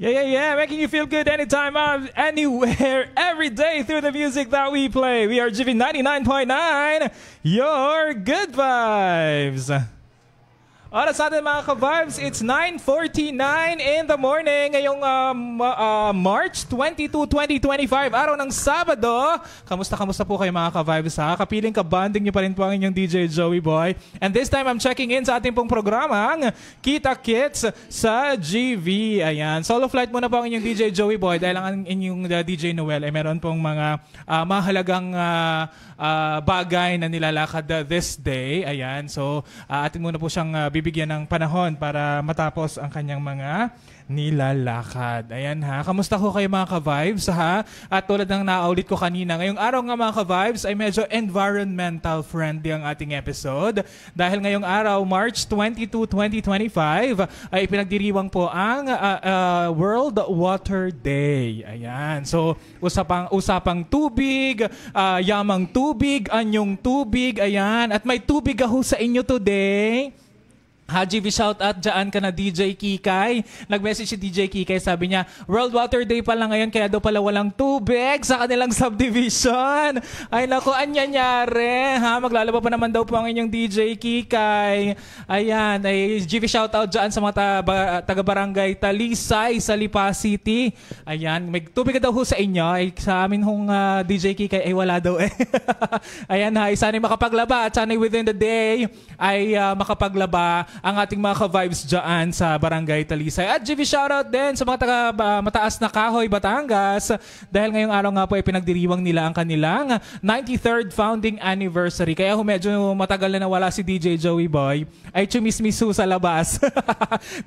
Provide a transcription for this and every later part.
Yeah. Making you feel good anytime, anywhere, every day through the music that we play. We are GV 99.9, your good vibes. Oras natin mga ka-vibes, it's 9:49 in the morning ngayong March 22, 2025, araw ng Sabado. Kamusta po kayo mga ka-vibes ha? Kapiling ka-banding nyo pa rin po ang inyong DJ Joey Boy. And this time I'm checking in sa ating pong programang Kita Kits sa GV. Ayan, solo flight muna po ang inyong DJ Joey Boy dahil ang inyong DJ Noel ay meron pong mga mahalagang bagay na nilalakad this day. Ayan, so atin muna po siyang bibigyan ng panahon para matapos ang kanyang mga nilalakad. Ayan ha. Kamusta ko kayo mga ka-vibes ha? At tulad ng naulit ko kanina, ngayong araw nga mga ka-vibes ay medyo environmental friendly ang ating episode. Dahil ngayong araw, March 22, 2025, ay pinagdiriwang po ang World Water Day. Ayan. So, usapang tubig, yamang tubig, anyong tubig, ayan. At may tubig ako sa inyo today. HGV shout out dyan ka na DJ Kikay. Nag-message si DJ Kikay, sabi niya, World Water Day pa lang ngayon kaya daw pala walang tubig sa kanilang subdivision. Ay naku, anyanyari ha? Maglalaba pa naman daw po ang inyong DJ Kikay. Ayan, ay GV shout out dyan sa mga taga-barangay Talisay sa Lipa City. Ayan, may tubig daw ho sa inyo. Ay, sa amin hong DJ Kikay ay wala daw eh. Ayan ha, sana'y makapaglaba at sana'y within the day ay makapaglaba ang ating mga ka-vibes dyan sa Barangay Talisay. At GV shoutout din sa mga taga Mataas na Kahoy, Batangas dahil ngayong araw nga po ay pinagdiriwang nila ang kanilang 93rd founding anniversary. Kaya medyo matagal na nawala si DJ Joey Boy ay chumismisu sa labas.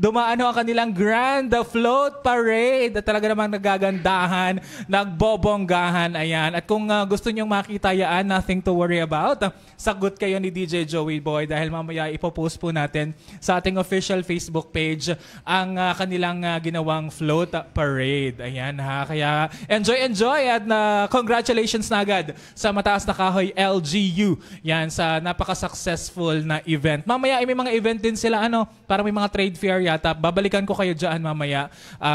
Dumaano ang kanilang Grand Float Parade at talaga namang nagagandahan, nagbobonggahan. Ayan. At kung gusto nyong makita yan, nothing to worry about. Sagot kayo ni DJ Joey Boy dahil mamaya ipopost po natin sa ating official Facebook page ang kanilang ginawang float parade. Ayan ha. Kaya enjoy at congratulations na agad sa Mataas na Kahoy LGU. Yan sa napaka-successful na event. Mamaya ay may mga event din sila para may mga trade fair yata. Babalikan ko kayo dyan mamaya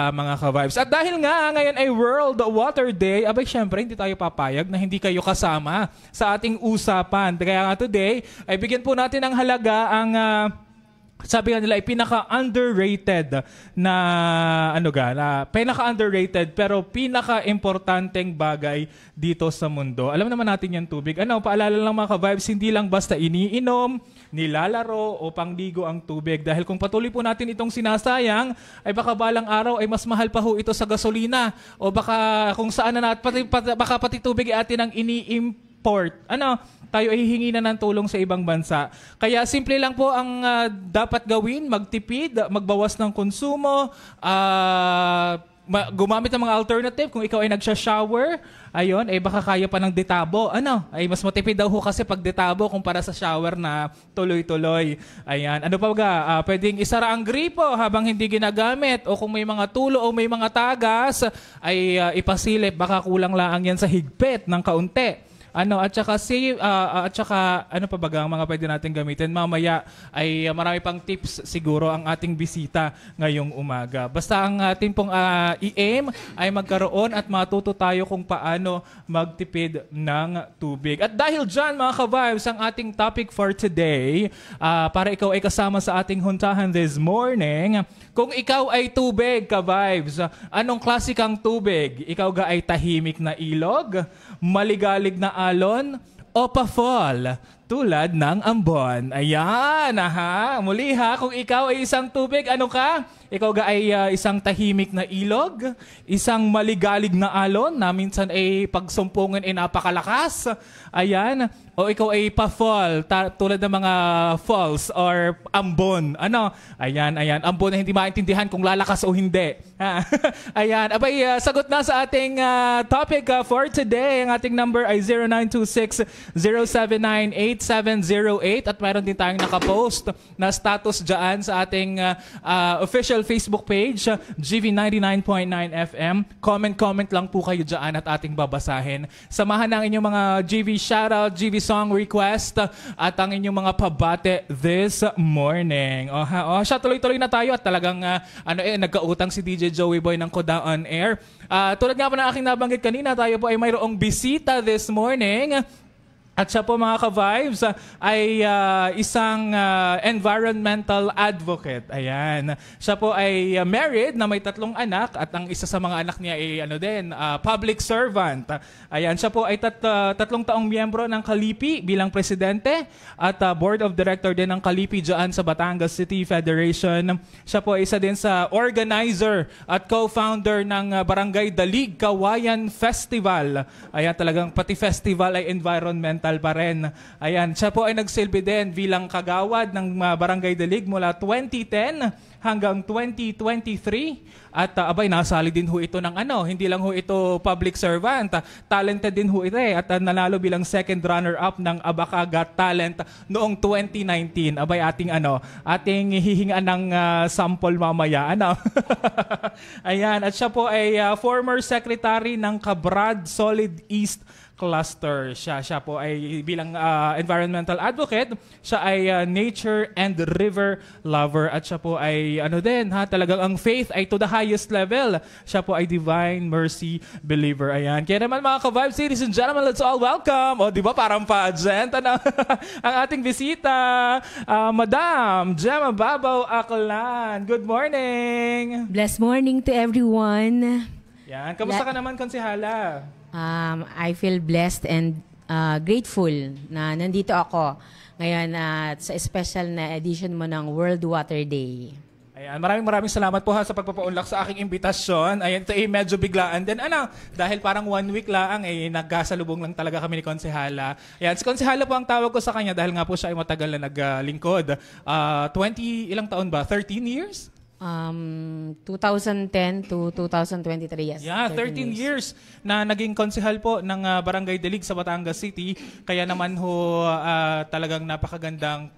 mga ka-vibes. At dahil nga ngayon ay World Water Day, abay syempre hindi tayo papayag na hindi kayo kasama sa ating usapan. Kaya nga today ay bigyan po natin ng halaga ang sabi nga nila ay pinaka-underrated na pinaka-underrated pero pinaka-importanteng bagay dito sa mundo. Alam naman natin yung tubig. Paalala lang mga ka-vibes, hindi lang basta iniinom, nilalaro o pangligo ang tubig. Dahil kung patuloy po natin itong sinasayang, ay baka balang araw ay mas mahal pa ho ito sa gasolina o baka kung saan na baka pati tubig ay atin ang ini-import. Tayo ay hihingi na ng tulong sa ibang bansa. Kaya simple lang po ang dapat gawin, magtipid, magbawas ng konsumo, gumamit ng mga alternative. Kung ikaw ay nagsha-shower, ayun, baka kaya pa ng detabo. Ay mas matipid daw ho kasi pag detabo kumpara sa shower na tuloy-tuloy. Ayan. Pwedeng isara ang gripo habang hindi ginagamit o kung may mga tulo o may mga tagas, ay ipasilip. Baka kulang lang yan sa higpit ng kaunti. At saka ano pa baga ang mga pwede natin gamitin mamaya ay marami pang tips siguro ang ating bisita ngayong umaga. Basta ang ating pong i-aim ay magkaroon at matuto tayo kung paano magtipid ng tubig. At dahil dyan mga ka-vibes, ang ating topic for today, para ikaw ay kasama sa ating huntahan this morning, kung ikaw ay tubig ka-vibes, anong klase kang tubig? Ikaw ga ay tahimik na ilog, maligalig na alon, o pa-fall tulad ng ambon. Ayan, muli kung ikaw ay isang tubig, ano ka? Ikaw ga ay isang tahimik na ilog, isang maligalig na alon na minsan ay pagsumpungan ay napakalakas. Ayan. O ikaw ay pa-fall, tulad ng mga falls or ambon. Ayan. Ambon na hindi maintindihan kung lalakas o hindi. Ayan. Abay, sagot na sa ating topic for today. Ang ating number ay 0926-079-8 8708 at mayroon din tayong nakapost na status dyan sa ating official Facebook page, GV99.9 FM. Comment lang po kayo dyan at ating babasahin. Samahan ng inyong mga GV shoutout, GV song request at ang inyong mga pabate this morning. Siya, tuloy-tuloy na tayo at talagang nagkautang si DJ Joey Boy ng Koda on Air. Tulad nga po ng aking nabanggit kanina, tayo po ay mayroong bisita this morning. At siya po mga ka-vibes ay isang environmental advocate. Ayan. Siya po ay married na may 3 anak at ang isa sa mga anak niya ay public servant. Ayan. Siya po ay 3 taong miyembro ng Kalipi bilang presidente at board of director din ng Kalipi dyan sa Batangas City Federation. Siya po ay isa din sa organizer at co-founder ng Barangay Dalig Kawayan Festival. Ayan, talagang pati festival ay environmental pa rin. Ayan, siya po ay nagsilbi din bilang kagawad ng Barangay Dalig mula 2010 hanggang 2023. At nasali din ho ito ng hindi lang ho ito public servant. Talented din ho ito at nanalo bilang second runner-up ng Abaka Got Talent noong 2019. Ating hihingaan ng sample mamaya. Ayan, at siya po ay former secretary ng Kabrad Solid East Cluster. Siya po ay bilang environmental advocate, siya ay nature and river lover at siya po ay talagang ang faith ay to the highest level. Siya po ay divine mercy believer. Ayan. Kaya naman mga ka-vibes, ladies and gentlemen, let's all welcome. Di ba parang pageant? Ang ating bisita, Madam Gemma Babaw Aklan. Good morning. Blessed morning to everyone. Yan. Kamusta ka naman, Konsehala? I feel blessed and grateful na nandito ako ngayon sa special na edition mo ng World Water Day. Ayan, maraming salamat po sa pagpapaunlak sa aking imbitasyon. Ayan, ito ay medyo biglaan din. Dahil parang 1 week lang nagkasalubong lang talaga kami ni Konsehala. Ayan, si Konsehala po ang tawag ko sa kanya dahil nga po siya ay matagal na naglingkod. ilang taon ba? 13 years? 2010 to 2023, yes. Yeah, 13 years na naging konsehal po ng Barangay Dalig sa Batangas City. Kaya naman ho talagang napakagandang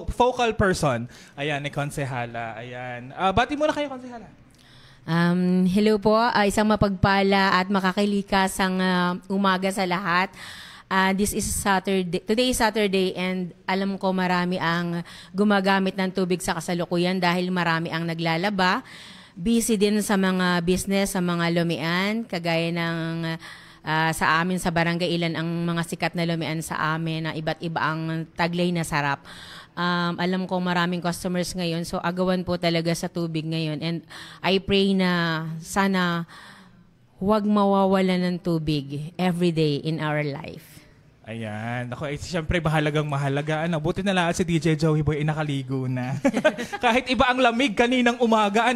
focal person. Ayan, ni Konsehala. Ayan. Bati muna kayo, Konsehala. Hello po, isang mapagpala at makakalikasang umaga sa lahat. This is Saturday. Today is Saturday and alam ko marami ang gumagamit ng tubig sa kasalukuyan dahil marami ang naglalaba. Busy din sa mga business, sa mga lumian, kagaya ng sa amin sa barangay ilan ang mga sikat na lumian sa amin na iba't iba ang taglay na sarap. Alam ko maraming customers ngayon, so agawan po talaga sa tubig ngayon. And I pray na sana huwag mawawala ng tubig every day in our life. Ayan. Ako, siyempre mahalaga. Buti na lang si DJ Joey Boy nakaligo na. Kahit iba ang lamig kaninang umaga.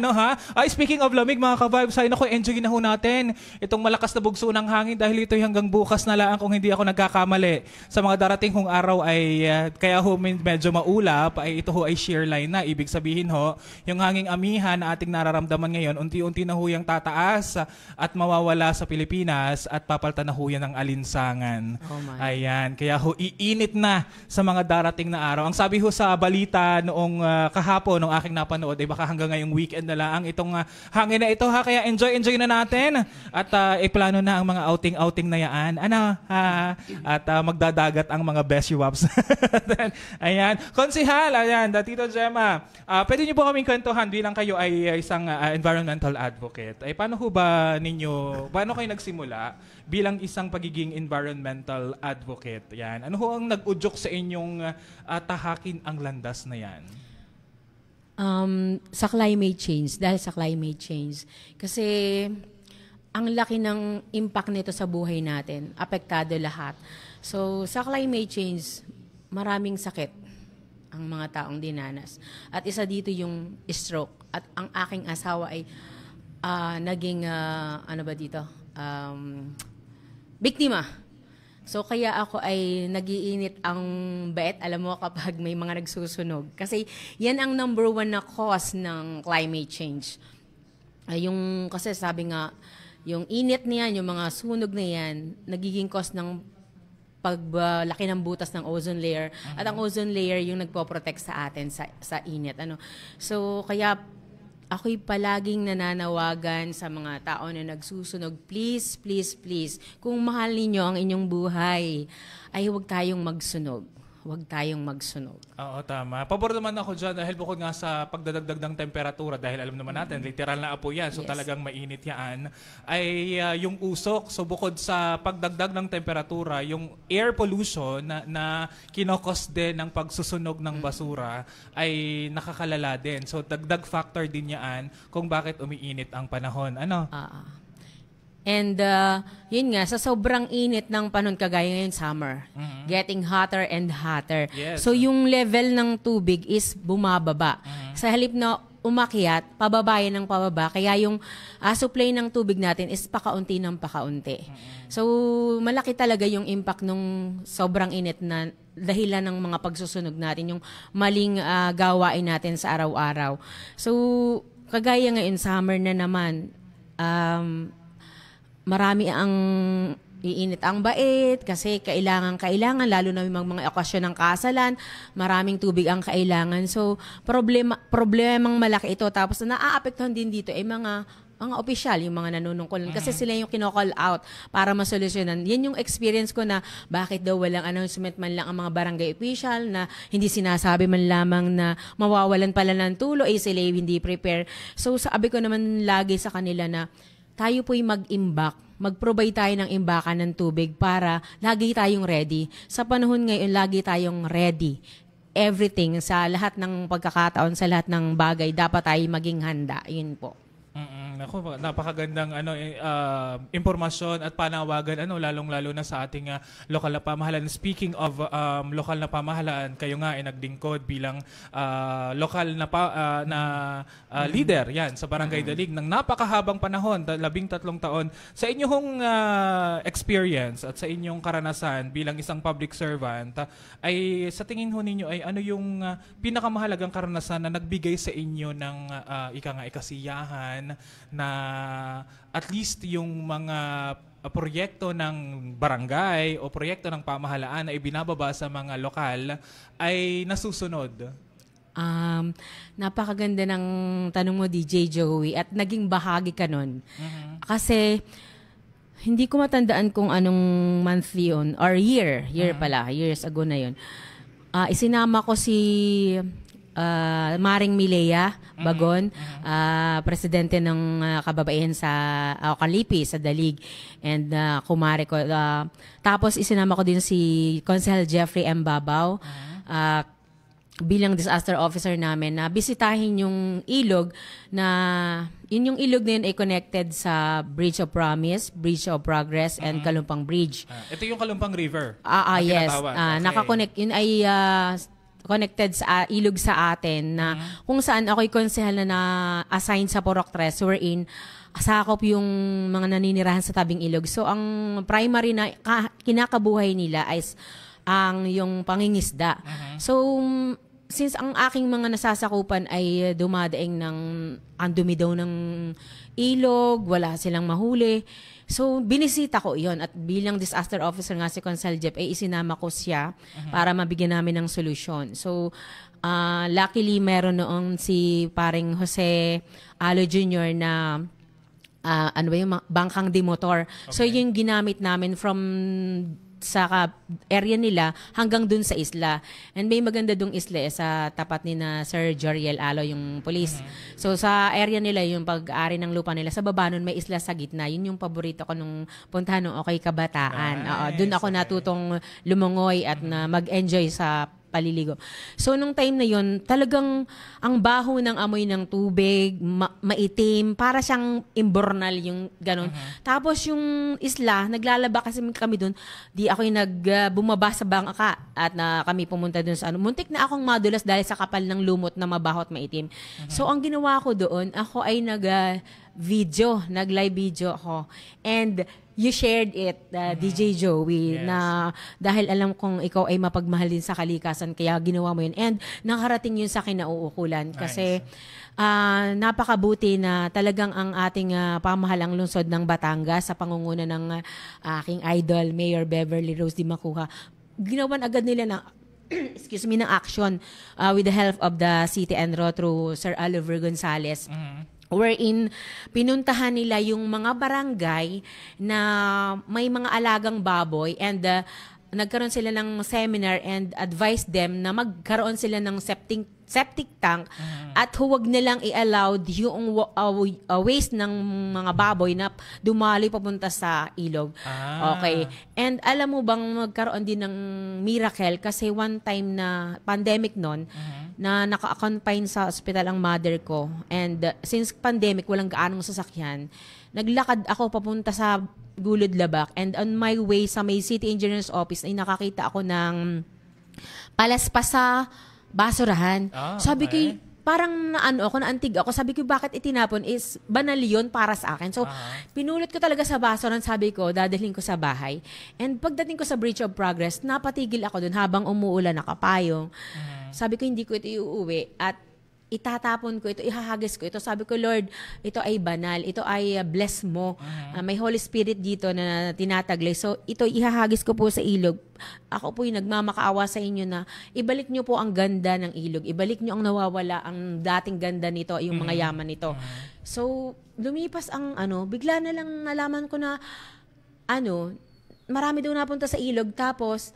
Speaking of lamig, mga ka-vibes, enjoy na ho natin itong malakas na bugso ng hangin dahil ito'y hanggang bukas na lang kung hindi ako nagkakamali. Sa mga darating hong araw ay, kaya ho medyo maulap, ay ito ho ay shear line na. Ibig sabihin ho, yung hanging amihan na ating nararamdaman ngayon, unti-unti na ho yung tataas at mawawala sa Pilipinas at papalta na ho yan ng alinsangan. Oh my. Ayan, kaya ho iinit na sa mga darating na araw. Ang sabi ho sa balita noong kahapon, nung aking napanood, baka hanggang ngayong weekend na lang itong hangin na ito kaya enjoy na natin. At plano na ang mga outing na yan. At magdadagat ang mga best waps. Ayan, Konsehal, ayan, Tito Gemma, pwede niyo po kaming kwentuhan bilang kayo ay isang environmental advocate. Paano kayo nagsimula bilang isang pagiging environmental advocate? Yan. Ano ho ang nag-udyok sa inyong tahakin ang landas na yan? Sa climate change, dahil sa climate change. Kasi ang laki ng impact nito sa buhay natin. Apektado lahat. So sa climate change, maraming sakit ang mga taong dinanas. At isa dito yung stroke. At ang aking asawa ay naging, biktima. So kaya ako ay nagiinit ang bet, alam mo, kapag may mga nagsusunog. Kasi yan ang number 1 na cause ng climate change. Kasi sabi nga, yung init niyan, yung mga sunog na yan, nagiging cause ng paglaki ng butas ng ozone layer at ang ozone layer yung nagpo-protect sa atin sa init so kaya ako'y palaging nananawagan sa mga tao na nagsusunog, please, please, please, kung mahal ninyo ang inyong buhay ay huwag tayong magsunog. Huwag tayong magsunog. Oo, tama. Pabor naman ako dyan dahil bukod nga sa pagdadagdag ng temperatura, dahil alam naman natin, literal na apo yan, so talagang mainit yan, ay yung usok. So bukod sa pagdagdag ng temperatura, yung air pollution na kinokos din ng pagsusunog ng basura ay nakakalala din. So dagdag factor din yan kung bakit umiinit ang panahon. And yun nga, sa sobrang init ng panahon kagaya ngayon summer, getting hotter and hotter. Yes. So yung level ng tubig is bumababa. Sa halip na umakyat, pababa yan ng pababa. Kaya yung supply ng tubig natin is pakaunti ng pakaunti. So malaki talaga yung impact nung sobrang init na dahilan ng mga pagsusunog natin, yung maling gawain natin sa araw-araw. So kagaya ngayon summer na naman, marami ang iinit ang bait kasi kailangan lalo na yung mga okasyon ng kasalan, maraming tubig ang kailangan. So problemang malaki ito, tapos naaapektuhan din dito mga opisyal, yung mga nanunungkulan kasi sila yung kino-call out para masolusyonan. Yan yung experience ko na bakit daw walang announcement man lang ang mga barangay official, na hindi sinasabi man lamang na mawawalan pala ng tulo, sila hindi prepare. So sabi ko naman lagi sa kanila na tayo po'y mag-provide tayo ng imbakan ng tubig para lagi tayong ready. Sa panahon ngayon, lagi tayong ready. Everything, sa lahat ng pagkakataon, sa lahat ng bagay, dapat tayo maging handa. Yun po. Ako, napakagandang impormasyon at panawagan lalong-lalo na sa ating lokal na pamahalaan. Speaking of lokal na pamahalaan, kayo nga ay nagdingkod bilang lokal na leader yan sa Barangay Dalig ng napakahabang panahon, 13 taon. Sa inyong experience at sa inyong karanasan bilang isang public servant, ay sa tingin ho ninyo ay ano yung pinakamahalagang karanasan na nagbigay sa inyo ng ikasiyahan na at least yung mga proyekto ng barangay o proyekto ng pamahalaan na ibinababa sa mga lokal ay nasusunod? Napakaganda ng tanong mo, DJ Joey, at naging bahagi ka nun. Kasi hindi ko matandaan kung anong month yun or year pala, years ago na yun. Isinama ko si Maring Milea Bagon, presidente ng kababaihan sa Kalipi, sa Dalig, and kumare ko. Tapos isinama ko din si Consel Jeffrey M. Babaw, bilang disaster officer namin, na bisitahin yung ilog na yung ilog na yun ay connected sa Bridge of Promise, Bridge of Progress, and Kalumpang Bridge. Ito yung Kalumpang River? Yes. Nakakonect. Yun ay connected sa ilog sa atin, na kung saan ako'y konsehal na assign sa Purok 3, wherein sakop yung mga naninirahan sa tabing ilog. So ang primary na kinakabuhay nila ay yung pangingisda. So since ang aking mga nasasakupan ay dumadaing ng andumi daw ng ilog, wala silang mahuli. So, binisita ko yon, at bilang disaster officer nga si Consel Jeff, isinama ko siya para mabigyan namin ng solusyon. So, luckily, meron noong si paring Jose Alo Jr. na yung bangkang demotor. Okay. So, yung ginamit namin from sa area nila hanggang dun sa isla. And may maganda dong isla sa tapat ni na Sir Joriel Alo, yung police. So sa area nila, yung pag-ari ng lupa nila, sa baba nun may isla sa gitna. Yun yung paborito ko nung puntahan nung Okay Kabataan. Dun ako natutong lumungoy at na mag-enjoy sa paliligo. So, nung time na yon, talagang ang baho ng amoy ng tubig, maitim, para siyang imbornal yung ganun. Tapos yung isla, naglalaba kasi kami dun, di ako'y bumaba sa bangka at kami pumunta dun sa muntik na akong madulas dahil sa kapal ng lumot na mabaho at maitim. So, ang ginawa ko doon, ako ay nag-live video ako. And you shared it, DJ Joey, Yes. na dahil alam kong ikaw ay mapagmahal din sa kalikasan, kaya ginawa mo yun. And nakarating yun sa kinauukulan. Kasi napakabuti na talagang ang ating pamahalang lungsod ng Batangas sa pangunguna ng aking idol, Mayor Beverly Rose Di Macuja, ginawan agad nila ng excuse me, ng action with the help of the City Enro through Sir Oliver Gonzales. Wherein pinuntahan nila yung mga barangay na may mga alagang baboy and nagkaroon sila ng seminar and advised them na magkaroon sila ng septic tank at huwag nilang i-allowed yung waste ng mga baboy na dumaloy papunta sa ilog. Okay. And alam mo bang magkaroon din ng miracle kasi one time na pandemic noon na naka-confine sa ospital ang mother ko. And since pandemic, walang gaanong sasakyan. Naglakad ako papunta sa Gulod Labak and on my way sa may City Engineer's Office ay nakakita ako ng palaspas sa basurahan. Sabi ko, parang naantig ako. Sabi ko, bakit itinapon? Is banal yun para sa akin. So, pinulot ko talaga sa basurahan. Sabi ko, dadalhin ko sa bahay. And pagdating ko sa Bridge of Progress, napatigil ako dun habang umuulan, nakapayong. Sabi ko, hindi ko ito iuuwi. At itatapon ko ito, ihahagis ko ito. Sabi ko, Lord, ito ay banal. Ito ay bless mo. May Holy Spirit dito na tinataglay. So, ito ihahagis ko po sa ilog. Ako po yung nagmamakaawa sa inyo na ibalik nyo po ang ganda ng ilog. Ibalik nyo ang nawawala, ang dating ganda nito, yung mga yaman nito. So, lumipas ang bigla na lang nalaman ko na marami daw napunta sa ilog. Tapos,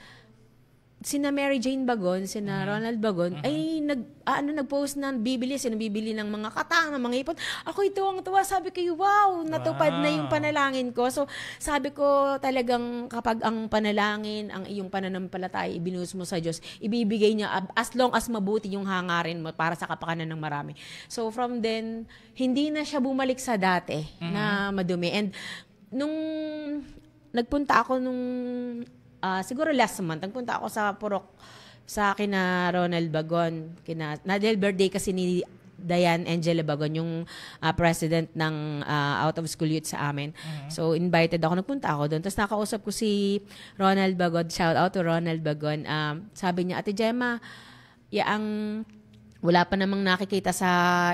sina Mary Jane Bagon, sina Ronald Bagon, ay nag-post na bibili ng mga katang, ng mga ipon. Ako ito ang tuwa. Sabi ko, wow, natupad na yung panalangin ko. So, sabi ko talagang kapag ang panalangin, ang iyong pananampalataya, ibinuhos mo sa Diyos, ibibigay niya as long as mabuti yung hangarin mo para sa kapakanan ng marami. So, from then, hindi na siya bumalik sa dati na madumi. And nung nagpunta ako siguro last month, nagpunta ako sa Purok sa kina Ronald Bagon. Nadel birthday kasi ni Diane Angela Bagon, yung president ng Out of School Youth sa amin. So, invited ako. Nagpunta ako doon. Tapos nakausap ko si Ronald Bagon. Shout out to Ronald Bagon. Sabi niya, Ate Gemma, wala pa namang nakikita sa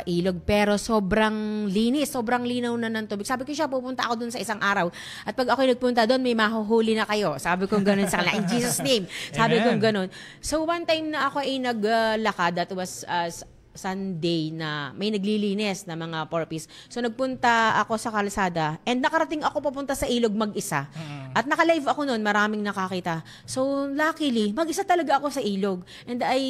ilog, pero sobrang linis, sobrang linaw na ng tubig. Sabi ko siya, pupunta ako dun sa isang araw. At pag ako nagpunta doon, may mahuhuli na kayo. Sabi ko ganun sa kanila. In Jesus' name. Sabi ko ganun. So, one time na ako ay naglakad, that was Sunday na may naglilinis na mga porpoise. So, nagpunta ako sa kalsada and nakarating ako papunta sa ilog mag-isa. At naka-live ako noon, maraming nakakita. So, luckily, mag-isa talaga ako sa ilog. And I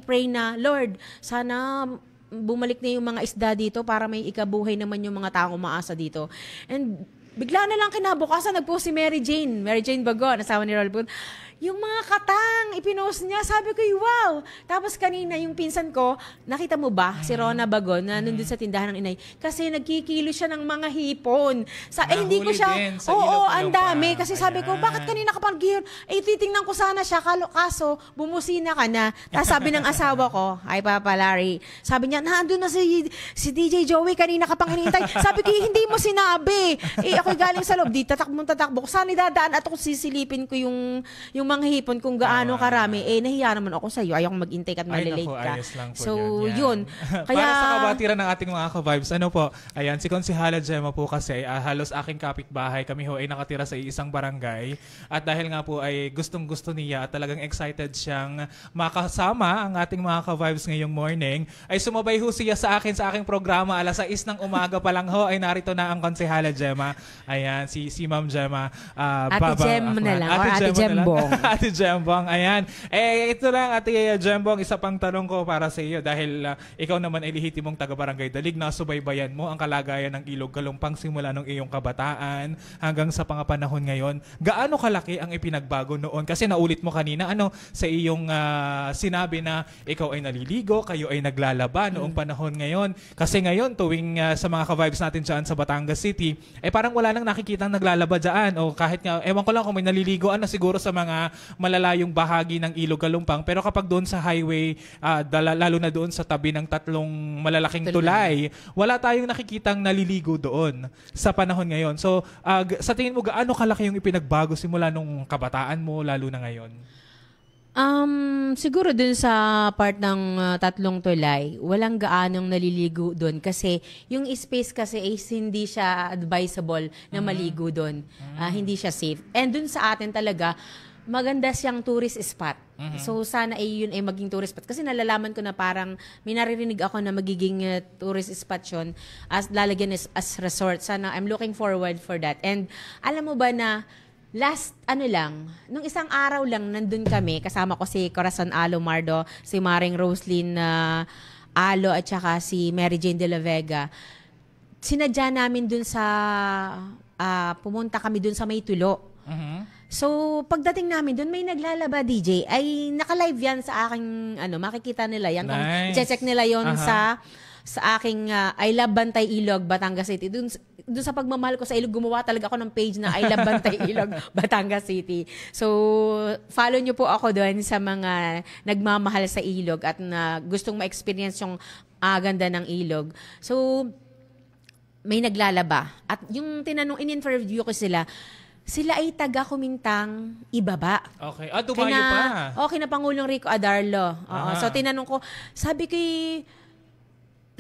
pray na, Lord, sana bumalik na yung mga isda dito para may ikabuhay naman yung mga taong umaasa dito. And bigla na lang kinabukasan, nagpost si Mary Jane Bagon, asawa ni Rolf. Yung mga katang, ipinost niya, sabi ko, wow! Tapos kanina, yung pinsan ko, nakita mo ba, si Rona Bagon, na nandun sa tindahan ng inay, kasi nagkikilo siya ng mga hipon. Hindi ko siya, ang dami. Kasi sabi ko, bakit kanina ka pang giyon? Titingnan ko sana siya, kaso, bumusina ka na. Tapos sabi ng asawa ko, ay Papa Larry, sabi niya, nandun na si DJ Joey, kanina ka pang hinihintay. Sabi ko, hindi mo sinabi. Ako'y galing sa loob, di tatakbo ko. Sana idadaan at ako sisilipin ko yung mga hipon kung gaano karami, nahiya naman ako sa iyo. Ayoko mag-intake at malilate ka. So, yun. Kaya, para sa kabatiran ng ating mga ka-vibes, ayan, si Konsihala Gemma po kasi, halos aking kapitbahay, kami ho ay nakatira sa isang barangay. At dahil nga po ay gustong-gusto niya at talagang excited siyang makasama ang ating mga ka-vibes ngayong morning, ay sumabay ho siya sa aking programa. Alas 6 ng umaga pa lang ho, ay narito na ang Konsihala Gemma. Ayan, si Ma'am Gemma. Ate Gem na lang, or Ate Gembong. Ate Gembong, ayan. Ito lang, Ate Gembong, isa pang tanong ko para sa iyo dahil ikaw naman ay lehitimong taga-Barangay Dalig, nasubaybayan mo ang kalagayan ng Ilog Galumpang simula nung iyong kabataan hanggang sa pangapanahon ngayon. Gaano kalaki ang ipinagbago noon? Kasi naulit mo kanina, sa iyong sinabi na ikaw ay naliligo, kayo ay naglalaba noong panahon ngayon. Kasi ngayon, tuwing sa mga ka-vibes natin dyan sa Batangas City, parang wala nang nakikitang naglalaba dyan. O kahit nga, ewan ko lang kung may naliliguan na siguro sa mga malalayong bahagi ng Ilog Kalumpang. Pero kapag doon sa highway, lalo na doon sa tabi ng tatlong malalaking tulay, wala tayong nakikitang naliligo doon sa panahon ngayon. So, sa tingin mo, gaano kalaki yung ipinagbago simula nung kabataan mo, lalo na ngayon? Siguro dun sa part ng tatlong tulay, walang gaanong naliligo dun kasi yung space kasi is hindi siya advisable na maligo dun. Hindi siya safe. And dun sa atin talaga, maganda siyang tourist spot. So sana yun ay maging tourist spot. Kasi nalalaman ko na parang may naririnig ako na magiging tourist spot yun as lalagyan as resort. Sana I'm looking forward for that. And alam mo ba na nung isang araw lang nandun kami, kasama ko si Corazon Alo Mardo, si Maring Roslyn Alo at saka si Mary Jane de la Vega. Sinadya namin dun sa, pumunta kami dun sa May Tulo. So, pagdating namin doon, may naglalaba DJ. Ay, naka-live yan sa aking, makikita nila yan. Nice. I-check nila yon sa aking I Love Bantay Ilog, Batangas City. Doon sa pagmamahal ko sa ilog, gumawa talaga ako ng page na I Love Bantay Ilog, Batangas City. So, follow nyo po ako doon sa mga nagmamahal sa ilog at na gustong ma-experience yung ganda ng ilog. So, may naglalaba. At yung in-interview ko sila ay taga-Kumintang ibaba. Okay. Dumayo pa. Okay na Pangulong Rico Adarlo. So, tinanong ko, sabi ko,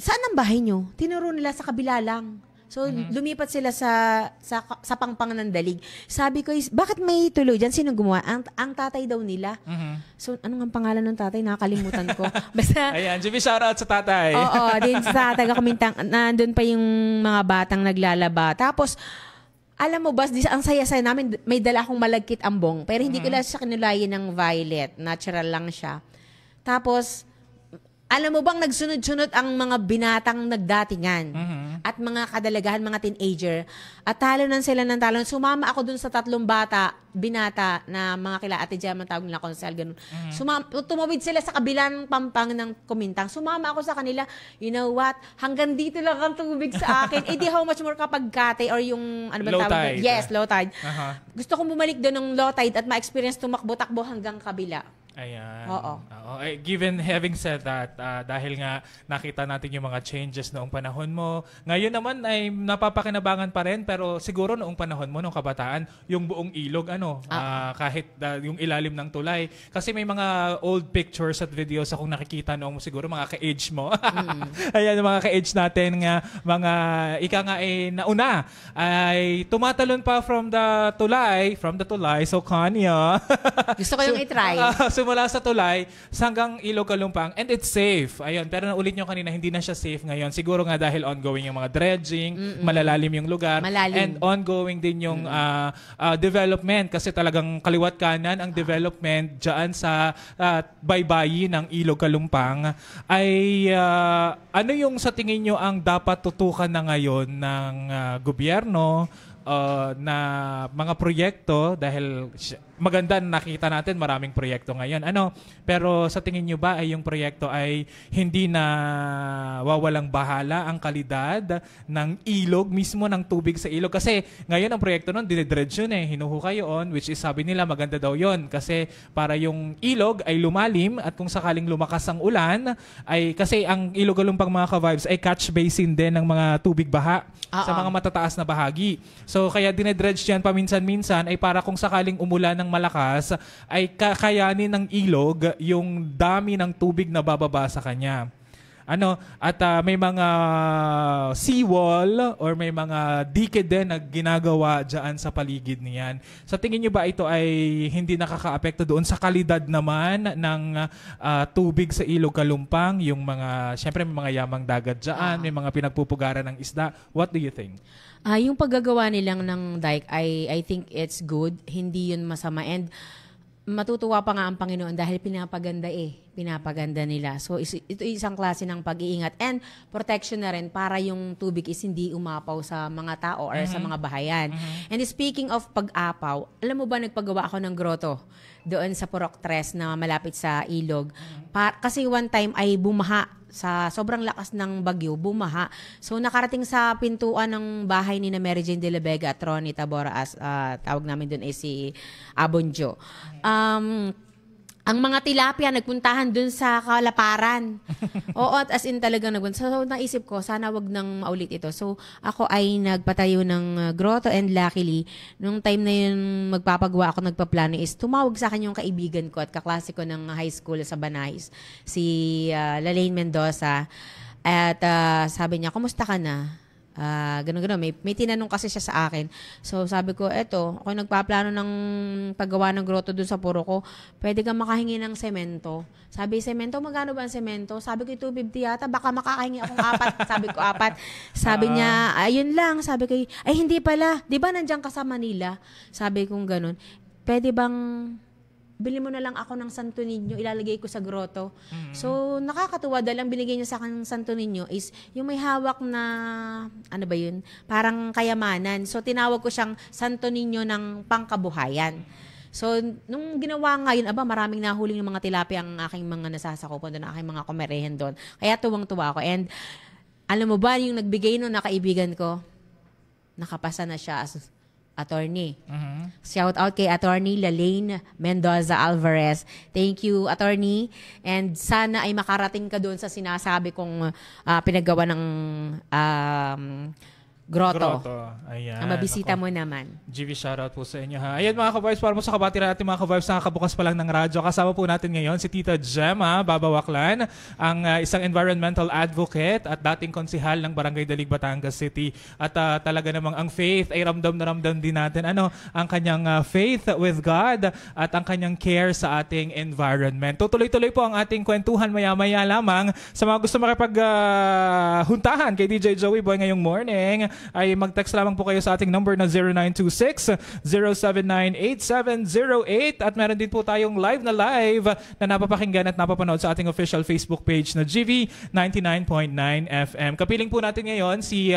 saan ang bahay nyo? Tinuro nila sa kabila lang. So, lumipat sila sa pangpang ng dalig. Sabi ko, bakit may tuloy dyan? Sino gumawa? Ang tatay daw nila. So, ano nga pangalan ng tatay? Nakakalimutan ko. Basta, ayan, Jimmy, shoutout sa tatay. Oo, din sa taga-Kumintang. Nandun pa yung mga batang naglalaba. Tapos, alam mo ba, ang saya-saya namin, may dala akong malagkit ambong, pero hindi ko lang siya kinulayan ng violet. Natural lang siya. Tapos, alam mo bang nagsunod-sunod ang mga binatang nagdatingan at mga kadalagahan, mga teenager. At talonan sila ng talon. Sumama ako dun sa tatlong binata na mga kila Ate Gemma, tawag nila konsel, ganun. Tumawid sila sa kabilang pampang ng Kumintang. Sumama ako sa kanila. You know what? Hanggang dito lang ang tubig sa akin. Di how much more kapag kate or yung ano ba low tawag? tide. Yes, low tide. Gusto kong bumalik doon ng low tide at ma-experience tumakbo-takbo hanggang kabila. Ayan. Oo. Given having said that, dahil nga nakita natin yung mga changes noong panahon mo, ngayon naman ay napapakinabangan pa rin, pero siguro noong panahon mo, noong kabataan, yung buong ilog, kahit yung ilalim ng tulay. Kasi may mga old pictures at videos akong nakikita noong siguro mga ka-age mo. Ayan, yung mga ka-age natin nga, mga ika nga nauna, ay tumatalon pa from the tulay, so Kanya. Gusto ko yung i-try. Mula sa tulay hanggang Ilog Kalumpang, and it's safe. Ayun, pero naulit nyo kanina, hindi na siya safe ngayon. Siguro nga dahil ongoing yung mga dredging, malalalim yung lugar, and ongoing din yung development kasi talagang kaliwat kanan ang development dyan sa baybayin ng Ilog Kalumpang. Ay ano yung sa tingin nyo ang dapat tutukan na ngayon ng gobyerno na mga proyekto, dahil maganda na nakita natin maraming proyekto ngayon. Pero sa tingin nyo ba ay yung proyekto ay hindi na wawalang bahala ang kalidad ng ilog, mismo ng tubig sa ilog? Kasi ngayon ang proyekto nun, dinedredge yun hinuhukay yun, which is sabi nila maganda daw yun kasi para yung ilog ay lumalim at kung sakaling lumakas ang ulan, ay kasi ang Ilog Kalumpang mga ka-vibes ay catch basin din ng mga tubig baha sa mga matataas na bahagi. So kaya dinedredge yan paminsan-minsan ay para kung sakaling umulan ng malakas ay kakayanin ng ilog yung dami ng tubig na bababa sa kanya. May mga seawall or may mga dike din na ginagawa dyan sa paligid niyan. Sa tingin nyo ba ito ay hindi nakaka-apekto doon sa kalidad naman ng tubig sa Ilog Kalumpang? Yung syempre may mga yamang dagat dyan, may mga pinagpupugaran ng isda. What do you think? Yung paggagawa nilang ng dike, I think it's good. Hindi yun masama. And matutuwa pa nga ang Panginoon dahil pinapaganda pinapaganda nila. So ito isang klase ng pag-iingat and protection na rin para yung tubig is hindi umapaw sa mga tao or sa mga bahayan. And speaking of pag-apaw, alam mo ba nagpagawa ako ng grotto doon sa Purok 3 na malapit sa ilog. Kasi one time ay bumaha sa sobrang lakas ng bagyo, bumaha. So nakarating sa pintuan ng bahay ni na Mary Jane de la Vega at Ronnie Tabora, as tawag namin doon ay si Abonjo. Ang mga tilapia nagpuntahan dun sa kalaparan. Oo, at as in talagang nagpunta. So naisip ko, sana wag nang maulit ito. So ako ay nagpatayo ng grotto and luckily, nung time na yun magpapagawa ako, nagpaplano is tumawag sa akin yung kaibigan ko at kaklase ko ng high school sa Banais, si Lalaine Mendoza. At sabi niya, kumusta ka na? Ganun. May tinanong kasi siya sa akin. So, sabi ko, ako nagpaplano ng paggawa ng grotto dun sa puro ko. Pwede kang makahingi ng semento. Sabi, semento, magkano ba ang semento? Sabi ko, 250 yata. Baka makakahingi akong 4. Sabi ko, 4. Sabi niya, ayun lang. Sabi ko, ay hindi pala. Di ba nandiyan ka sa Manila? Sabi kong ganun. Pwede bang bili mo na lang ako ng Santo Niño, ilalagay ko sa grotto. So, nakakatuwa dahil ang binigay niya sa akin ng Santo Niño is yung may hawak na, ano ba yun? Parang kayamanan. So, tinawag ko siyang Santo Niño ng pangkabuhayan. So, nung ginawa ngayon, maraming nahuling ng mga tilapia ang aking mga nasasakupan doon, aking mga kumerehen doon. Kaya tuwang-tuwa ako. And, alam mo ba, yung nagbigay nun na kaibigan ko, nakapasa na siya as attorney. Shout out kay Attorney Lalaine Mendoza Alvarez. Thank you, Attorney. And sana ay makarating ka doon sa sinasabi kong pinaggawa ng grotto. Ayan. Mabisita mo naman. GV, shoutout po sa inyo ha. Ayan mga ka-vibes, para mo sa kabati natin mga ka-vibes na kabukas pa lang ng radyo. Kasama po natin ngayon si Tita Gemma Babawaklan, ang isang environmental advocate at dating konsihal ng Barangay Dalig, Batangas City. At talaga namang ang faith ay ramdam na ramdam din natin ang kanyang faith with God at ang kanyang care sa ating environment. Tutuloy-tuloy po ang ating kwentuhan maya-maya lamang. Sa mga gusto makipag-huntahan kay DJ Joey Boy ngayong morning, ay mag-text lamang po kayo sa ating number na 0926-079-8708 at meron din po tayong live na napapakinggan at napapanood sa ating official Facebook page na GV 99.9 FM. Kapiling po natin ngayon si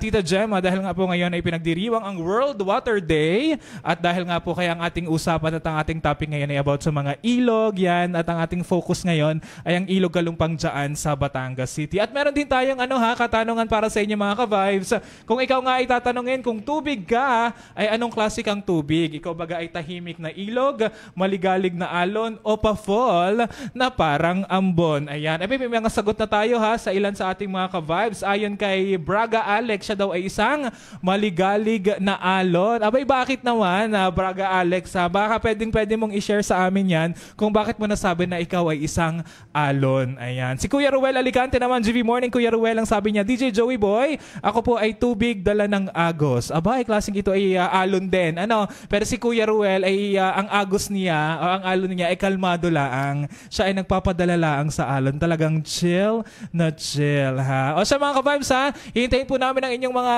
Tita Gemma dahil nga po ngayon ay pinagdiriwang ang World Water Day at dahil nga po kaya ang ating usapan at ang ating topic ngayon ay about sa mga ilog yan at ang ating focus ngayon ay ang ilog Kalumpang dyan sa Batangas City. At meron din tayong katanungan para sa inyo mga ka-vibes. Kung ikaw nga ay tatanungin kung tubig ka, ay anong klase kang tubig? Ikaw baga ay tahimik na ilog, maligalig na alon, o pa-fall na parang ambon? Ayan. May mga sagot na tayo sa ilan sa ating mga ka-vibes. Ayon kay Braga Alex, siya daw ay isang maligalig na alon. Bakit naman, Braga Alex? Baka pwede mong i-share sa amin yan kung bakit mo nasabi na ikaw ay isang alon. Ayan. Si Kuya Ruel Alicante naman, GV Morning, Kuya Ruel, ang sabi niya, DJ Joey Boy, ako po ay tubig dala ng agos. Klaseng ito ay alon din. Pero si Kuya Ruel ay ang agos niya o ang alon niya ay kalmado laang. Siya ay nagpapadala laang sa alon. Talagang chill na chill ha. O sa mga ka-vibes hihintayin po namin ang inyong mga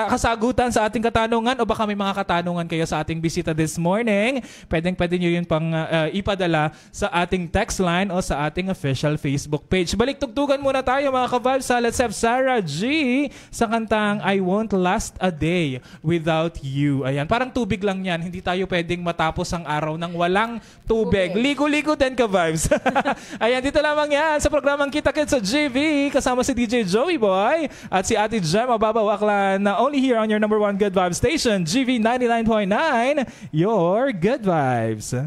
kasagutan sa ating katanungan o baka may mga katanungan kayo sa ating bisita this morning. Pwede nyo yun pang ipadala sa ating text line o sa ating official Facebook page. Balik tugtugan muna tayo mga ka-vibes. Let's have Sarah G sa kantang I Won't Last a Day Without You. Ayan, parang tubig lang yan. Hindi tayo pwedeng matapos ang araw ng walang tubig. Ligo-ligo din ka, vibes. Ayan, dito lamang yan sa programang Kita Kids sa GV. Kasama si DJ Joey Boy at si Ate Gemma Babawaklan na only here on your number one good vibes station, GV 99.9, your good vibes.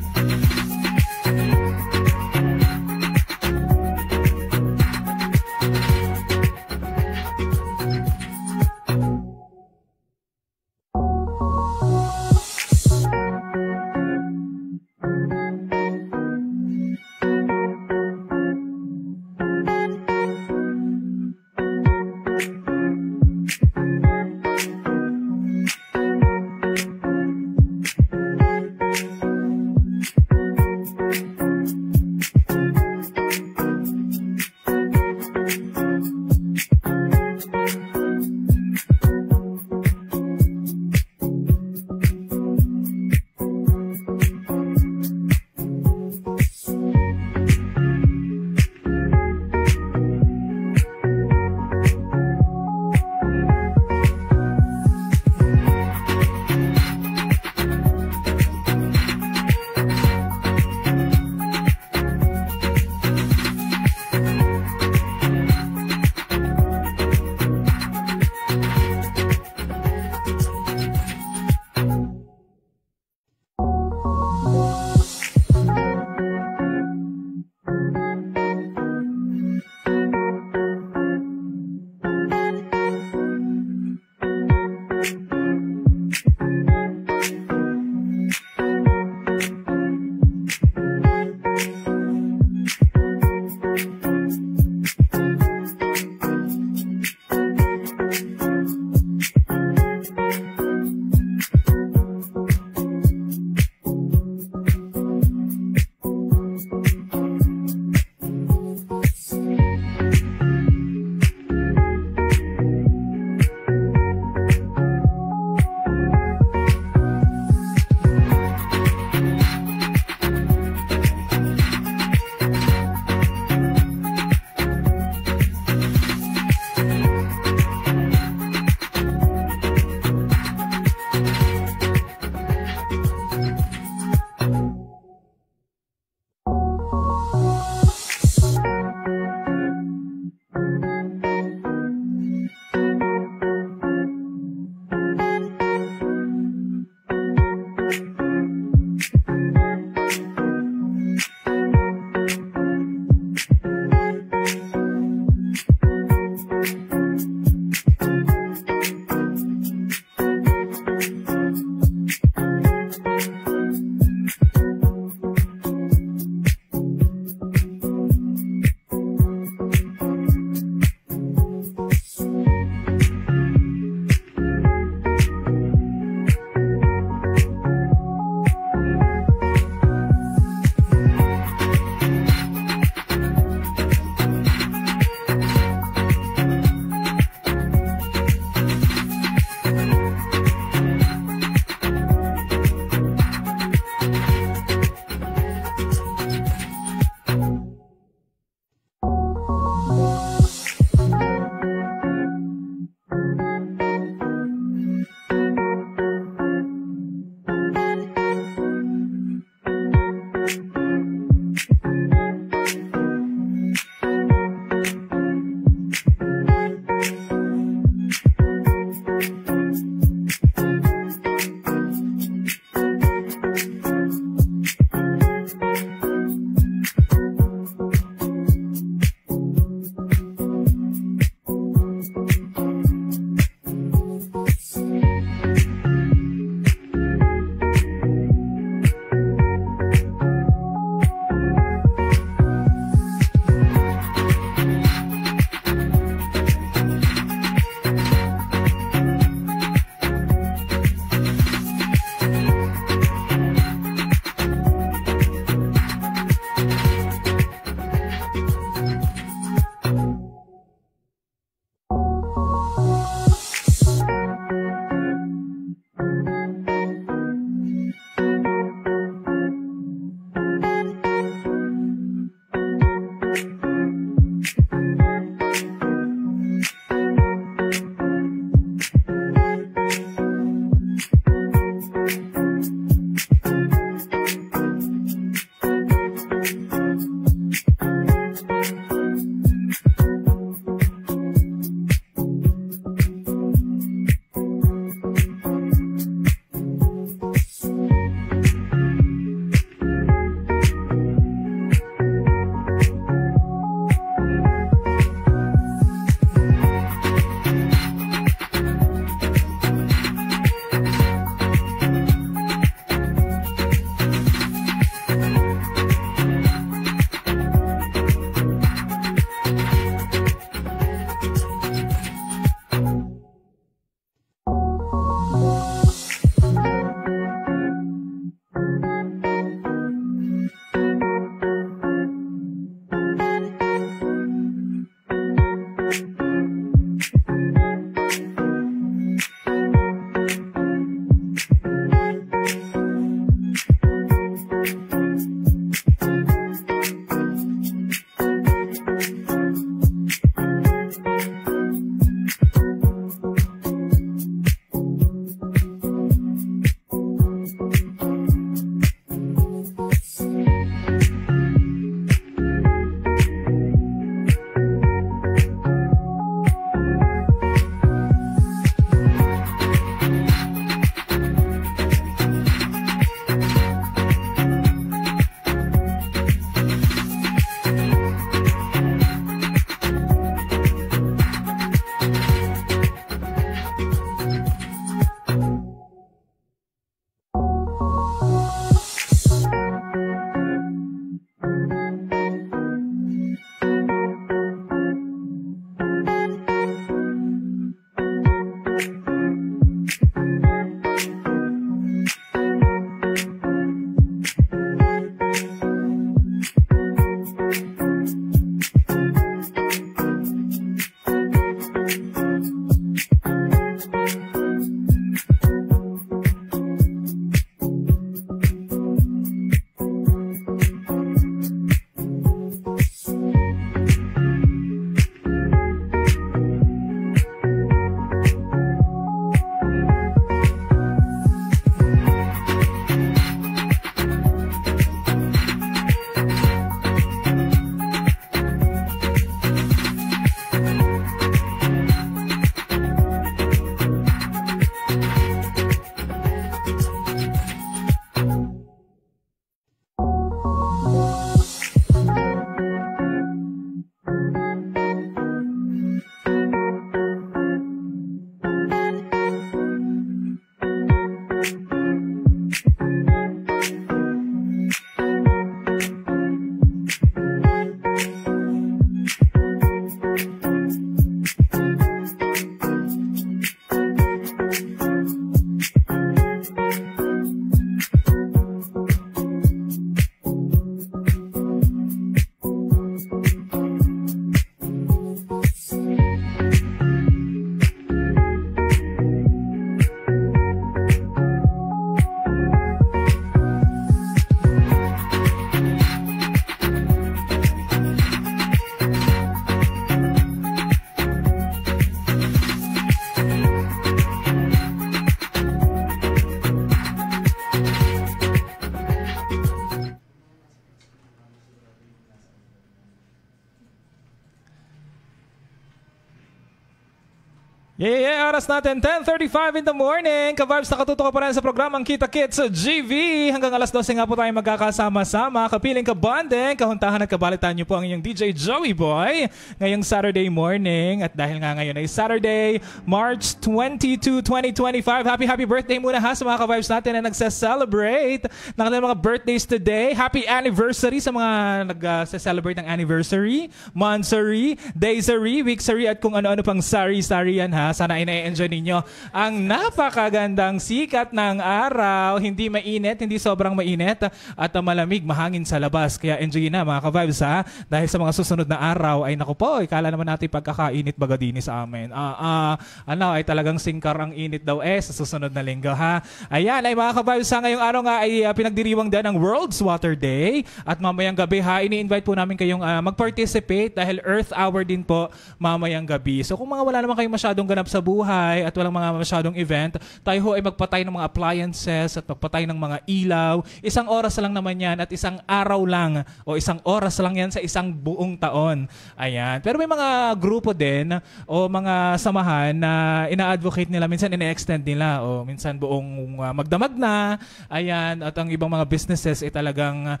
Yeah, oras natin, 10:35 in the morning. Ka-vibes, nakatuto ka pa rin sa programang Kita Kits sa GV. Hanggang alas 12 nga po tayo magkakasama-sama. Kapiling kabanding, kahuntahan at kabalitan niyo po ang inyong DJ Joey Boy ngayong Saturday morning. At dahil nga ngayon ay Saturday, March 22, 2025. Happy birthday muna ha sa mga ka-vibes natin na nagse-celebrate ng mga birthdays today. Happy anniversary sa mga nag-celebrate ng anniversary, monthsary, daysary, weeksary, at kung ano-ano pang sari-sari yan ha. Sana ina-enjoy ninyo ang napakagandang sikat ng araw. Hindi mainit, hindi sobrang mainit at malamig, mahangin sa labas. Kaya enjoy na mga ka-vibes ha. Dahil sa mga susunod na araw ay naku po, ikala naman natin pagkakainit bagadini sa amin. Ay talagang singkar ang init daw sa susunod na linggo ha. Ayan ay mga ka-vibes ha, ngayong araw nga ay pinagdiriwang din ang World's Water Day. At mamayang gabi ha, ini-invite po namin kayong mag-participate dahil Earth Hour din po mamayang gabi. So kung mga wala naman kayong masyadong ganap sa buhay at walang mga masyadong event, tayo ho ay magpatay ng mga appliances at magpatay ng mga ilaw. Isang oras lang naman yan at isang araw lang o isang oras lang yan sa isang buong taon. Ayan. Pero may mga grupo din o mga samahan na ina-advocate nila, minsan ina-extend nila o minsan buong magdamag na. Ayan. At ang ibang mga businesses ay talagang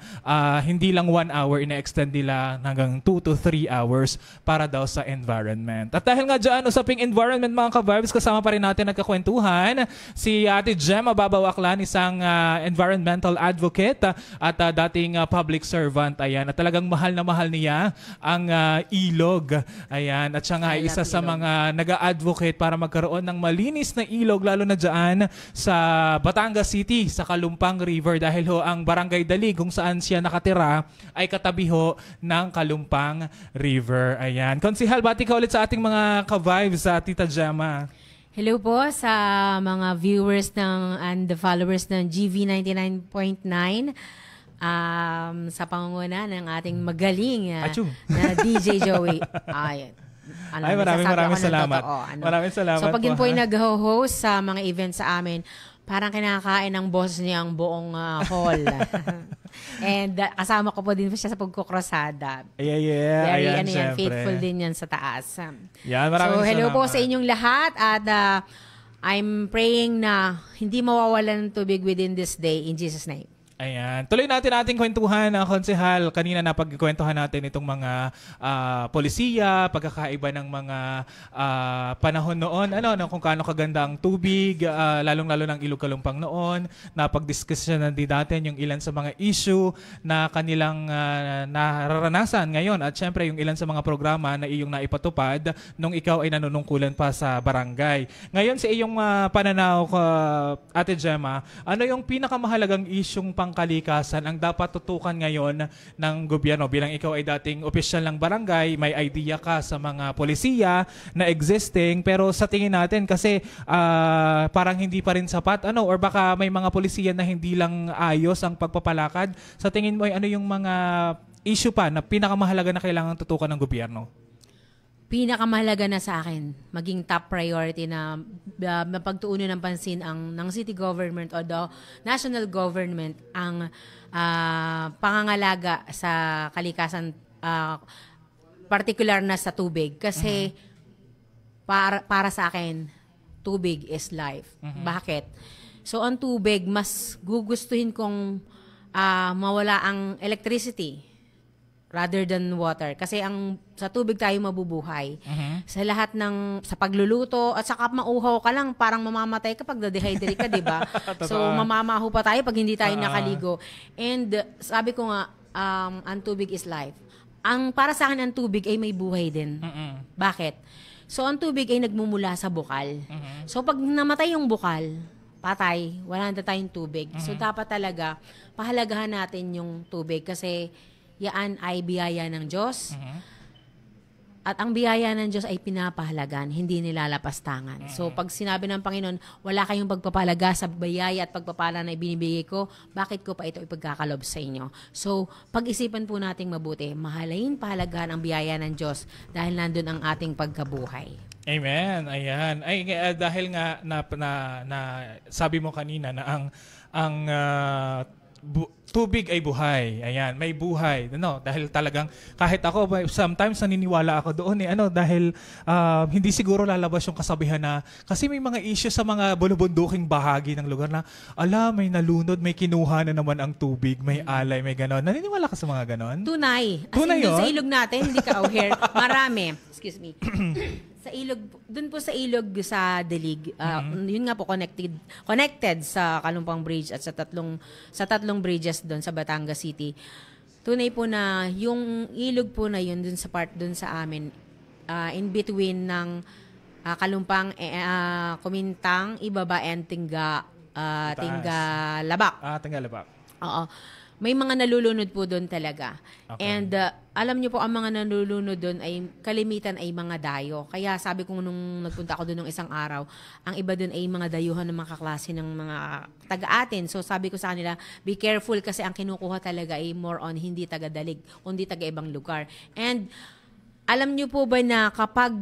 hindi lang 1 hour, ina-extend nila hanggang 2 to 3 hours para daw sa environment. At dahil nga dyan, usaping environment mga ka-vibes, kasama pa rin natin nagkakwentuhan si Ate Gemma Babawaklan, isang environmental advocate at dating public servant. Ayan, at talagang mahal na mahal niya ang ilog. Ayan, at siya nga ay isa sa mga nag-a-advocate para magkaroon ng malinis na ilog, lalo na dyan sa Batangas City, sa Kalumpang River, dahil ho ang Barangay Dalig kung saan siya nakatira ay katabi ho ng Kalumpang River. Ayan, Konsihal, bati ka ulit sa ating mga ka-vibes, Tita Gemma. Hello po sa mga viewers and the followers ng GV 99.9 sa pangunguna ng ating magaling na DJ Joey. Maraming salamat. Maraming salamat. So pag yun po ay nag-host sa mga events sa amin, parang kinakain ng boss niya ang buong hall. And kasama ko po din siya sa pagkukrosada. Yeah. Very faithful din yan sa taas. Yan, maraming hello salamat po sa inyong lahat at I'm praying na hindi mawawalan ng tubig within this day in Jesus' name. Ayan. Tuloy natin ating kwentuhan, Konsehal. Kanina na pagkikwentuhan natin itong mga polisiya, pagkakaiba ng mga panahon noon, kung kaano kaganda ang tubig, lalong-lalo ng Ilog Kalumpang noon. Napag-discussion din natin yung ilan sa mga issue na kanilang nararanasan ngayon. At syempre, yung ilan sa mga programa na iyong naipatupad nung ikaw ay nanunungkulan pa sa barangay. Ngayon, sa iyong pananaw, Ate Gemma, ano yung pinakamahalagang isyung kalikasan ang dapat tutukan ngayon ng gobyerno? Bilang ikaw ay dating opisyal ng barangay, may idea ka sa mga polisiya na existing, pero sa tingin natin kasi parang hindi pa rin sapat, or baka may mga polisiya na hindi lang ayos ang pagpapalakad. Sa tingin mo ay ano yung mga issue pa na pinakamahalaga na kailangan tutukan ng gobyerno? Pinakamahalaga na sa akin, maging top priority na mapagtuunan ng pansin ng city government o the national government ang pangangalaga sa kalikasan, particular na sa tubig. Kasi para sa akin, tubig is life. Bakit? So ang tubig, mas gugustuhin kong mawala ang electricity rather than water. Kasi sa tubig tayo mabubuhay. Sa lahat sa pagluluto, at saka mauhaw ka lang, parang mamamatay ka pag na-dehydrate ka, di ba? So, mamamaho pa tayo pag hindi tayo nakaligo. And sabi ko nga, ang tubig is life. Para sa akin, ang tubig ay may buhay din. Bakit? So, ang tubig ay nagmumula sa bukal. So, pag namatay yung bukal, patay, wala na tayong tubig. So, dapat talaga, pahalagahan natin yung tubig kasi yan ay biyaya ng Diyos. At ang biyaya ng Diyos ay pinapahalagan, hindi nilalapastangan. So pag sinabi ng Panginoon, wala kayong pagpapalaga sa biyaya at pagpapala na ibinibigay ko, bakit ko pa ito ipagkakalob sa inyo? So pag-isipan po nating mabuti, mahalain pahalagahan ang biyaya ng Diyos dahil nandun ang ating pagkabuhay. Amen. Ayan. Ay, dahil nga na sabi mo kanina na ang tubig ay buhay. Ayan, may buhay. Dahil talagang kahit ako sometimes naniniwala ako doon dahil hindi siguro lalabas yung kasabihan na kasi may mga issue sa mga bulubunduking bahagi ng lugar na may nalunod, may kinuha na naman ang tubig, may alay, may ganon. Naniniwala ka sa mga ganon? Tunay. Tunay doon yun? sa ilog natin, hindi ka aware. Marami. Excuse me. Sa ilog, doon po sa ilog sa Delig, yun nga po connected sa Kalumpang Bridge at sa tatlong bridges doon sa Batangas City. Tunay po na yung ilog po na yun doon sa part doon sa amin, in between ng Kalumpang, Kumintang, Ibaba, and Tingalabak. Tingalabak. Oo. May mga nalulunod po doon talaga. Okay. And alam niyo po, ang mga nalulunod doon ay kalimitan ay mga dayo. Kaya sabi ko nung nagpunta ako doon ng isang araw, ang iba doon ay mga dayuhan ng mga kaklase ng mga taga-atin. So sabi ko sa kanila, be careful kasi ang kinukuha talaga ay more on hindi taga-Dalig, kundi taga-ibang lugar. And alam niyo po ba na kapag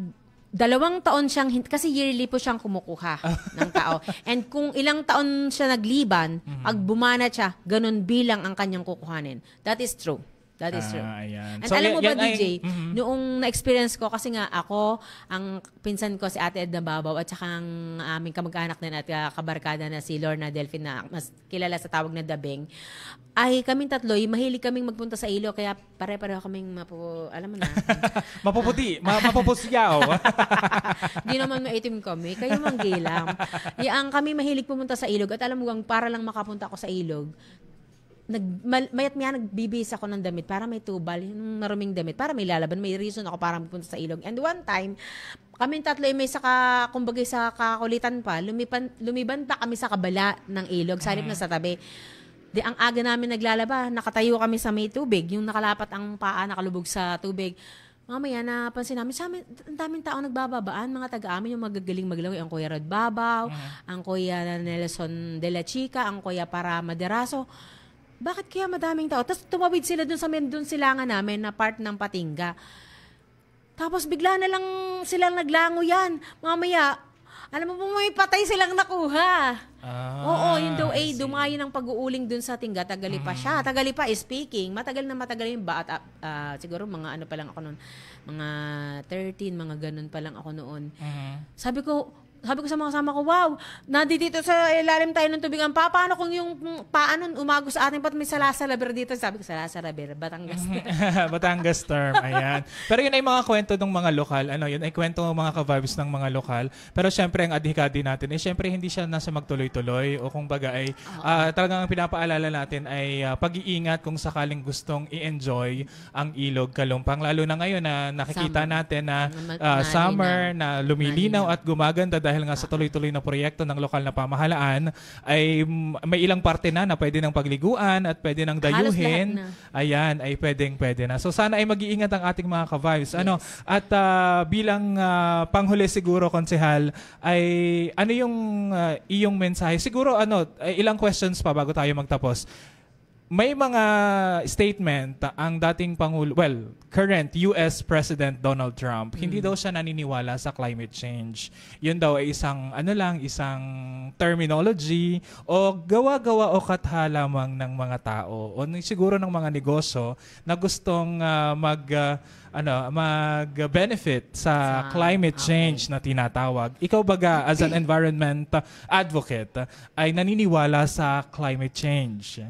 2 taon siyang, kasi yearly po siyang kumukuha ng tao. And kung ilang taon siya nagliban, pag bumanat siya, ganun bilang ang kanyang kukuhanin. That is true. That is true. Ayan. And So, alam mo ba, yan DJ, noong na-experience ko, kasi nga ako, ang pinsan ko si Ate Edna Babaw at saka ang aming kamag-anak din at kabarkada na si Lorna Delphine na mas kilala sa tawag na Dabeng, ay kaming tatlo, mahilig kaming magpunta sa ilo, kaya pare-pareho kaming alam mo na. Mapuputi, mapupusyaw. Di naman maitim kami, kayo manggilam. Ang kami mahilig pumunta sa ilog at alam mo bang para lang makapunta ako sa ilog, mayat maya nagbibihis ako ng damit para may tubal, yung maruming damit, para may lalaban, may reason ako para magpunta sa ilog. And one time, kaming tatlo ay may kumbaga sa kakulitan pa, lumiban pa kami sa kabala ng ilog, sa halip na sa tabi. Ang aga namin naglalaba, nakatayo kami sa may tubig, yung nakalapat ang paa, nakalubog sa tubig. Mamaya napansin namin, sa amin, ang daming tao nagbababaan, mga taga-amin, yung magagaling maglawi, ang Kuya Rod Babaw, ang Kuya Nelson de la Chica, ang Kuya Para Maderaso. Bakit kaya madaming tao? Tapos tumawid sila dun sa silangan namin na part ng Patinga. Tapos bigla na lang silang naglango yan. Mamaya, alam mo po, may patay silang nakuha. Oo, yun daw ay dumayo ng pag-uuling dun sa Tinga. Tagalipa siya. Tagalipa is speaking. Matagal yung ba? At siguro mga pa lang ako noon. Mga 13, mga ganun pa lang ako noon. Sabi ko sa mga kasama ko, wow, dito sa ilalim tayo ng tubig. Paano kung yung paa nun umagos sa atin, ba't may Salasa-Laber dito? Sabi ko, Salasa-Laber, Batangas. Batangas term, ayan. Pero yun ay mga kwento ng mga lokal. Yun ay kwento ng mga ka-vibes ng mga lokal. Pero syempre, ang adhikadi natin, syempre hindi siya nasa magtuloy-tuloy o kung baga ay talagang ang pinapaalala natin ay pag-iingat kung sakaling gustong i-enjoy ang ilog Kalumpang. Lalo na ngayon na nakikita natin na summer, na lumilinaw at gumaganda dahil nga sa tuloy-tuloy na proyekto ng lokal na pamahalaan ay may ilang parte na pwede nang pagliguan at pwede nang dayuhin. Ayan, ay pwede na. So sana ay mag-iingat ang ating mga ka-vibes. Yes. At bilang panghuli siguro, Konsehal, ay ano yung iyong mensahe? Siguro ilang questions pa bago tayo magtapos. May mga statement ang dating current US President Donald Trump, hindi daw siya naniniwala sa climate change. Yun daw ay isang terminology o gawa-gawa o katha lamang ng mga tao o siguro ng mga negosyo na gustong mag-benefit sa climate change na tinatawag. Ikaw baga as an environment advocate ay naniniwala sa climate change?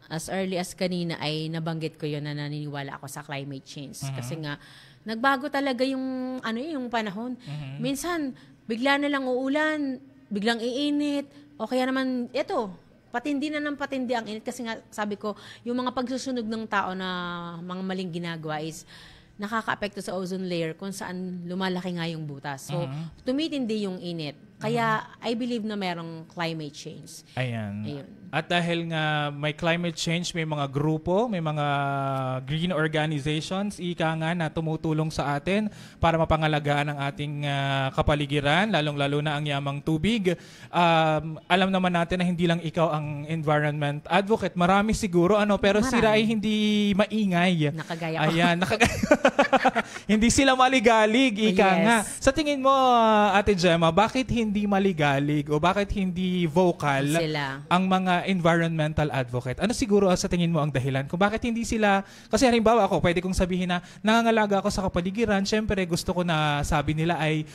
As early as kanina ay nabanggit ko yun na naniniwala ako sa climate change. Kasi nga, nagbago talaga yung panahon. Minsan, bigla na lang uulan, biglang iinit, o kaya naman, patindi na ng patindi ang init. Kasi nga, sabi ko, yung mga pagsusunog ng tao na mga maling ginagawa is nakaka-apekto sa ozone layer kung saan lumalaki nga yung butas. So, tumitindi yung init. Kaya, I believe na merong climate change. Ayan. Ayun. At dahil nga may climate change, may mga grupo, may mga green organizations, na tumutulong sa atin para mapangalagaan ang ating kapaligiran, lalong-lalo na ang yamang tubig. Alam naman natin na hindi lang ikaw ang environment advocate. Marami siguro, pero sila ay hindi maingay. Nakagaya ko. Ayan, hindi sila maligalig, nga. Sa tingin mo, Ate Gemma, bakit hindi hindi maligalig o bakit hindi vocal Sila. ang mga environmental advocate? Ano siguro sa tingin mo ang dahilan kung bakit hindi sila, kasi halimbawa ako, pwede kong sabihin na nangangalaga ako sa kapaligiran, syempre gusto ko na sabi nila ay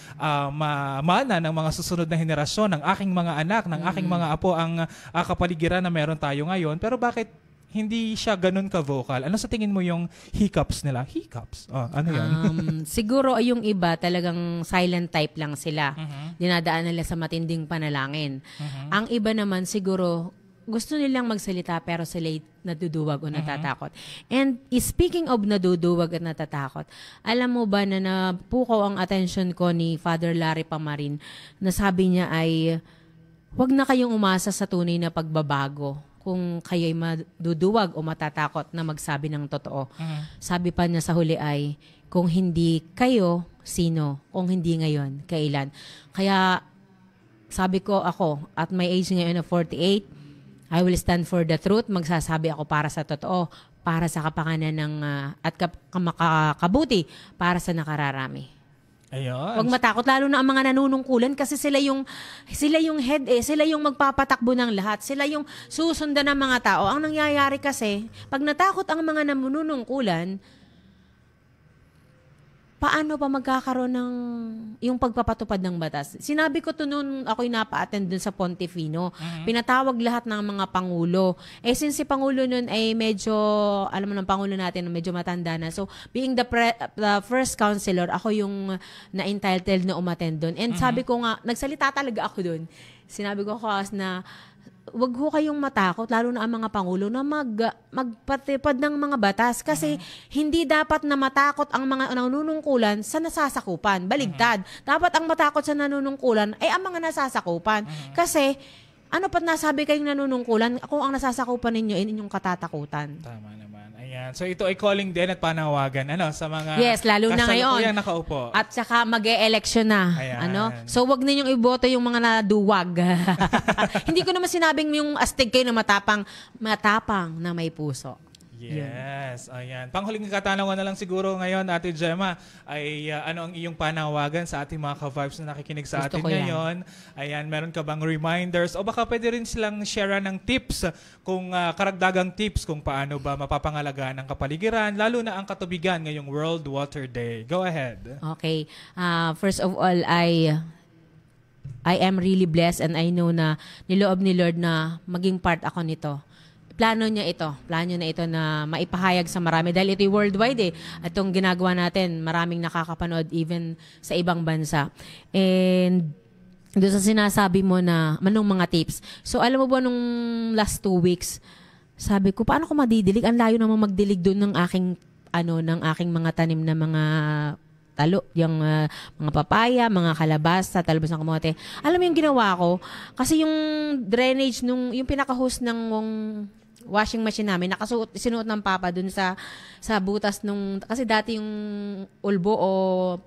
mamana ng mga susunod na henerasyon, ng aking mga anak, ng aking mga apo ang kapaligiran na meron tayo ngayon. Pero bakit hindi siya ganun ka-vocal? Ano sa tingin mo yung hiccups nila? Hiccups? Ano yan? Siguro yung iba talagang silent type lang sila. Dinadaan nila sa matinding panalangin. Ang iba naman siguro gusto nilang magsalita pero sila naduduwag o natatakot. And speaking of naduduwag at natatakot, alam mo ba na napukaw ang attention ko ni Father Larry Pamarin na sabi niya ay huwag na kayong umasa sa tunay na pagbabago kung kayo'y maduduwag o matatakot na magsabi ng totoo. Sabi pa niya sa huli ay, kung hindi kayo, sino? Kung hindi ngayon, kailan? Kaya sabi ko ako, at my age ngayon na 48, I will stand for the truth. Magsasabi ako para sa totoo, para sa kapakanan ng, at makakabuti para sa nakararami. Ayun. Huwag matakot, lalo na ang mga nanunungkulan kasi sila yung head sila yung magpapatakbo ng lahat. Sila yung susundan ng mga tao. Ang nangyayari kasi, pag natakot ang mga nanunungkulan, paano pa magkakaroon ng yung pagpapatupad ng batas? Sinabi ko to noon ako'y napa-attend dun sa Pontefino. Pinatawag lahat ng mga pangulo. Since si Pangulo noon ay medyo, alam mo ng Pangulo natin, medyo matanda na. So, being the first counselor, ako yung na-entitled na umattend doon. And sabi ko nga, nagsalita talaga ako doon. Sinabi ko na wag ho kayong matakot, lalo na ang mga pangulo na magpatupad ng mga batas kasi hindi dapat na matakot ang mga nanunungkulan sa nasasakupan. Baligtad. Dapat ang matakot sa nanunungkulan ay ang mga nasasakupan. Kasi ano pat nasabi kayong nanunungkulan kung ang nasasakupan ninyo ay inyong katatakutan. Tama naman. Ayan. So ito ay calling din at panawagan sa mga yes, lalo na ngayon. Nakaupo. At saka mag-e-election na. Ayan. So wag ninyong iboto yung mga naduwag. Hindi ko naman sinabing yung astig kayo na matapang na may puso. Yes, ayan. Panghuling katanungan na lang siguro ngayon, Ate Gemma, ay ano ang iyong panawagan sa ating mga ka-vibes na nakikinig sa Gusto atin ko yan. ngayon? Ayan, meron ka bang reminders? O baka pwede rin silang share ng tips, kung karagdagang tips kung paano ba mapapangalagaan ang kapaligiran, lalo na ang katubigan ngayong World Water Day. Go ahead. Okay. First of all, I am really blessed and I know na niloob ni Lord na maging part ako nito. Plano na ito na maipahayag sa marami dahil ito'y worldwide At itong ginagawa natin, maraming nakakapanood even sa ibang bansa. And doon sa sinasabi mo na manong mga tips. So alam mo ba nung last 2 weeks, sabi ko, paano ko madidilig? Ang layo naman magdilig doon ng aking mga tanim na mga talo, yung mga papaya, mga kalabasa, talbos ng kamote. Alam mo yung ginawa ko? Kasi yung drainage yung pinaka-hose ng washing machine namin, sinuot ng papa dun sa butas kasi dati yung ulbo o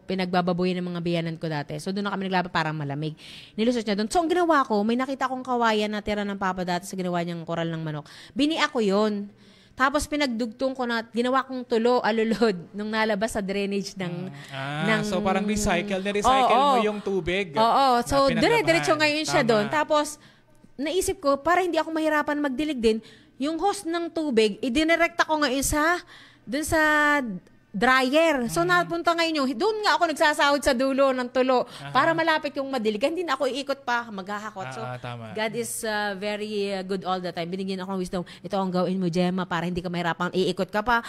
pinagbababoy ng mga biyanan ko dati. So doon na kami naglaba parang malamig. Nilusot niya doon. So ang ginawa ko, may nakita akong kawayan na tira ng papa dati sa ginawa niyang koral ng manok. Biniak ko yun. Tapos pinagdugtong ko na, ginawa kong tulo, alulod, nung nalabas sa drainage ng... So parang nirecycle mo yung tubig. Oo. So dire-diretso ngayon siya doon. Tapos naisip ko, para hindi ako mahirapan magdilig din, yung hose ng tubig, idinirekta ko ngayon dun sa dryer. So napunta ngayon doon nga ako nagsasahod sa dulo ng tulo para malapit yung madilig. Hindi na ako iikot pa, maghahakot. So tama. God is very good all the time. Binigyan ako ng wisdom. Ito ang gawin mo, Gemma, para hindi ka mahirapan. Iikot ka pa,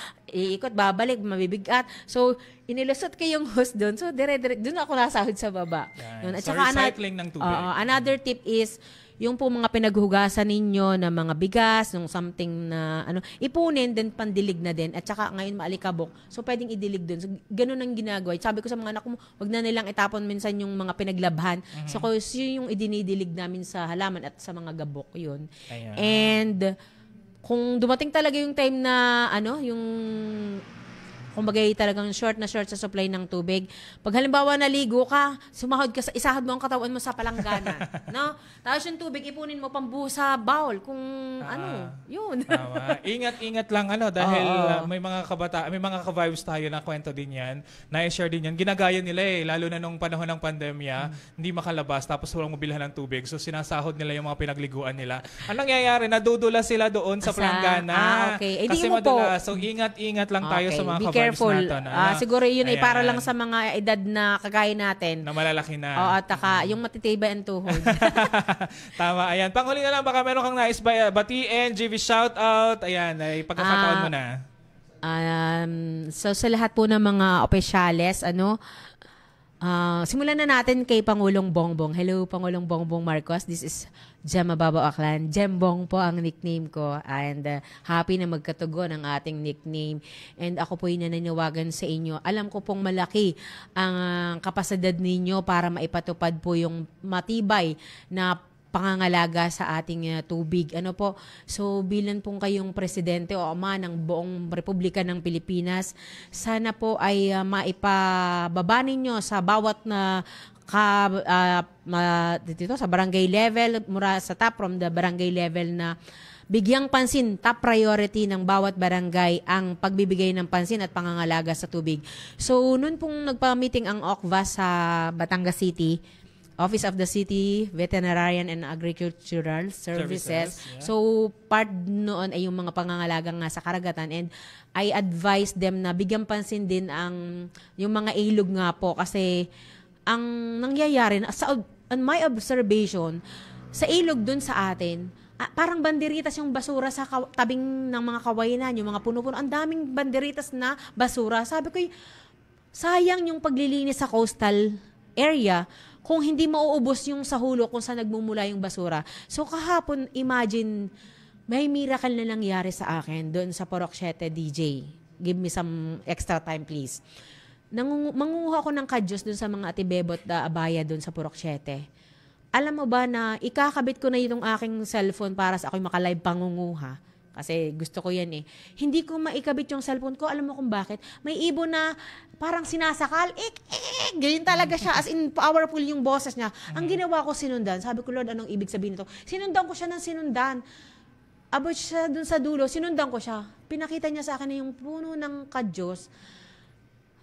babalik, mabibigat. So inilusot ko yung hose doon. So dire-dire doon ako nasahod sa baba. Yun. At so saka recycling ng tubig. Another tip is yung po mga pinaghugasan ninyo na mga bigas, yung something na ipunin, then pandilig na din. At saka ngayon maalikabok. So pwedeng idilig dun. So ganun ang ginagawa. Sabi ko sa mga anak mo, wag na nilang itapon minsan yung mga pinaglabhan. So yun yung idinidilig namin sa halaman at sa mga gabok yun. And kung dumating talaga yung time na yung kumbaga talagang short na short sa supply ng tubig. Pag halimbawa naligo ka, isahod mo ang katawan mo sa palanggana, no? Tapos yung tubig ipunin mo pambuhos sa bowl kung yun. Tama. Ingat lang dahil may mga ka-vibes tayo na kwento din 'yan. Na-share din 'yan. Ginagaya nila lalo na nung panahon ng pandemya, hindi makalabas tapos walang mabilhan ng tubig. So sinasahod nila yung mga pinagliguan nila. Anong nangyayari? Nadudula sila doon sa palanggana. Okay. Kasi madulas. So ingat lang tayo sa mga ka-vibes natin. Siguro yun ay para lang sa mga edad na kagaya natin. Na malalaki na. At yung matitibay ang tuhod. Tama. Ayan. Panghuli na lang, baka meron kang nais batiin, GV shoutout. Ayan, ay pagkakataon mo na. So sa lahat po ng mga opisyales, simulan na natin kay Pangulong Bongbong. Hello, Pangulong Bongbong Marcos. This is Gemma Baba Aklan. Jembong po ang nickname ko. And happy na magkatugon ang ating nickname. And ako po yung nananawagan sa inyo. Alam ko pong malaki ang kapasidad ninyo para maipatupad po yung matibay na pangangalaga sa ating tubig. So bilang pong kayong presidente o ama ng buong Republika ng Pilipinas, sana po ay maipababa ninyo sa bawat na dito sa barangay level, mula sa top from the barangay level na bigyang pansin, top priority ng bawat barangay ang pagbibigay ng pansin at pangangalaga sa tubig. So noon pong nagpa-meeting ang OCVA sa Batangas City, Office of the City Veterinarian and Agricultural Services. Yeah. So, part noon ay yung mga pangangalaga nga sa karagatan, and I advise them na bigyan pansin din yung mga ilog nga po, kasi ang nangyayari, on my observation, sa ilog dun sa atin, parang banderitas yung basura sa tabing ng mga kawayanan, yung mga puno-puno. Ang daming banderitas na basura. Sabi ko, sayang yung paglilinis sa coastal area kung hindi mauubos yung sa hulo kung saan nagmumula yung basura. So kahapon, imagine, may miracle na nangyari sa akin doon sa Purok 7, DJ. Give me some extra time, please. Mangunguha ako ng kadyos doon sa mga atibebot na abaya doon sa Purok 7. Alam mo ba na ikakabit ko na yung aking cellphone para sa ako'y makalive pangunguha? Kasi gusto ko yan eh. Hindi ko maikabit yung cellphone ko. Alam mo kung bakit? May ibon na parang sinasakal. Ganyan talaga siya. As in, powerful yung boses niya. Ang ginawa ko, sinundan. Sabi ko, Lord, anong ibig sabihin nito? Sinundan ko siya ng sinundan. Abot siya dun sa dulo. Sinundan ko siya. Pinakita niya sa akin na yung puno ng kadyos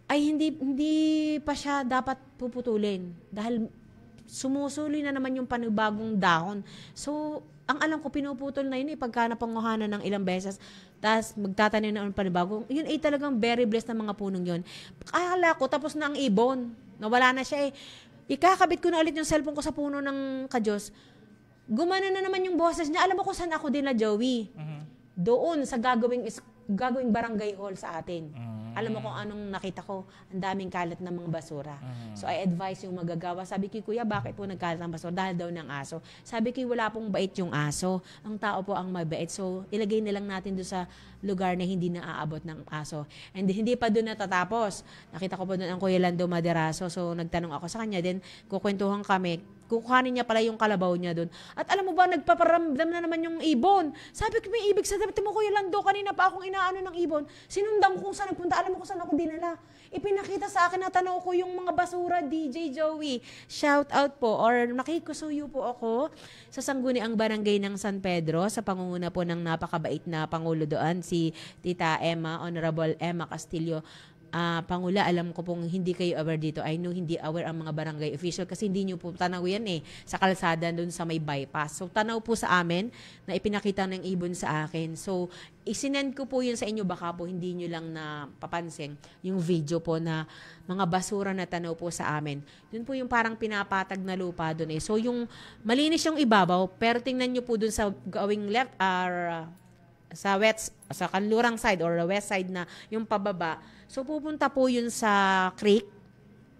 ay hindi pa siya dapat puputulin. Dahil sumusuloy na naman yung panibagong dahon. So, ang alam ko, pinuputol na yun pagka napanguhanan ng ilang beses, tapos magtatanim na ng panibagong, yun ay talagang very blessed na mga punong yun. Akala ko, tapos na ang ibon. Nawala na siya Ikakabit ko na ulit yung cellphone ko sa puno ng kadyos. Gumana na naman yung boses niya. Alam mo kung saan ako din na, Joey? Doon sa gagawing barangay hall sa atin. Alam mo kung anong nakita ko? Ang daming kalat ng mga basura. So I advise yung magagawa. Sabi ko, Kuya, bakit po nagkalat ng basura? Dahil daw ng aso. Sabi ko, wala pong bait yung aso. Ang tao po ang mabait. So ilagay na lang natin doon sa lugar na hindi naaabot ng aso. And hindi pa doon natatapos. Nakita ko po doon ang Kuya Lando Maderaso. So nagtanong ako sa kanya. Then kukwentuhan kami. Kukuhanin niya pala yung kalabaw niya doon. At alam mo ba, nagpaparamdam na naman yung ibon. Sabi ko, may ibig sabihin mo, Kuya Lando, kanina pa akong inaano ng ibon. Sinundan ko kung saan nagpunta. Alam mo kung saan ako dinala. Ipinakita sa akin na tanaw ko yung mga basura, DJ Joey. Shout out po, or nakikusuyo po ako sa sangguniang barangay ng San Pedro, sa pangunguna po ng napakabait na Pangulo doon, si Tita Emma, Honorable Emma Castillo. Pangula, alam ko pong hindi kayo aware dito. I know hindi aware ang mga barangay official kasi hindi nyo po tanaw yan sa kalsada doon sa may bypass. So, tanaw po sa amin na ipinakita ng ibon sa akin. So, isinend ko po yun sa inyo. Baka po hindi nyo lang napapansin yung video po na mga basura na tanaw po sa amin. Yun po yung parang pinapatag na lupa doon So, yung malinis yung ibabaw, pero tingnan nyo po doon sa going left or sa kanlurang side or west side na yung pababa. So, pupunta po yun sa creek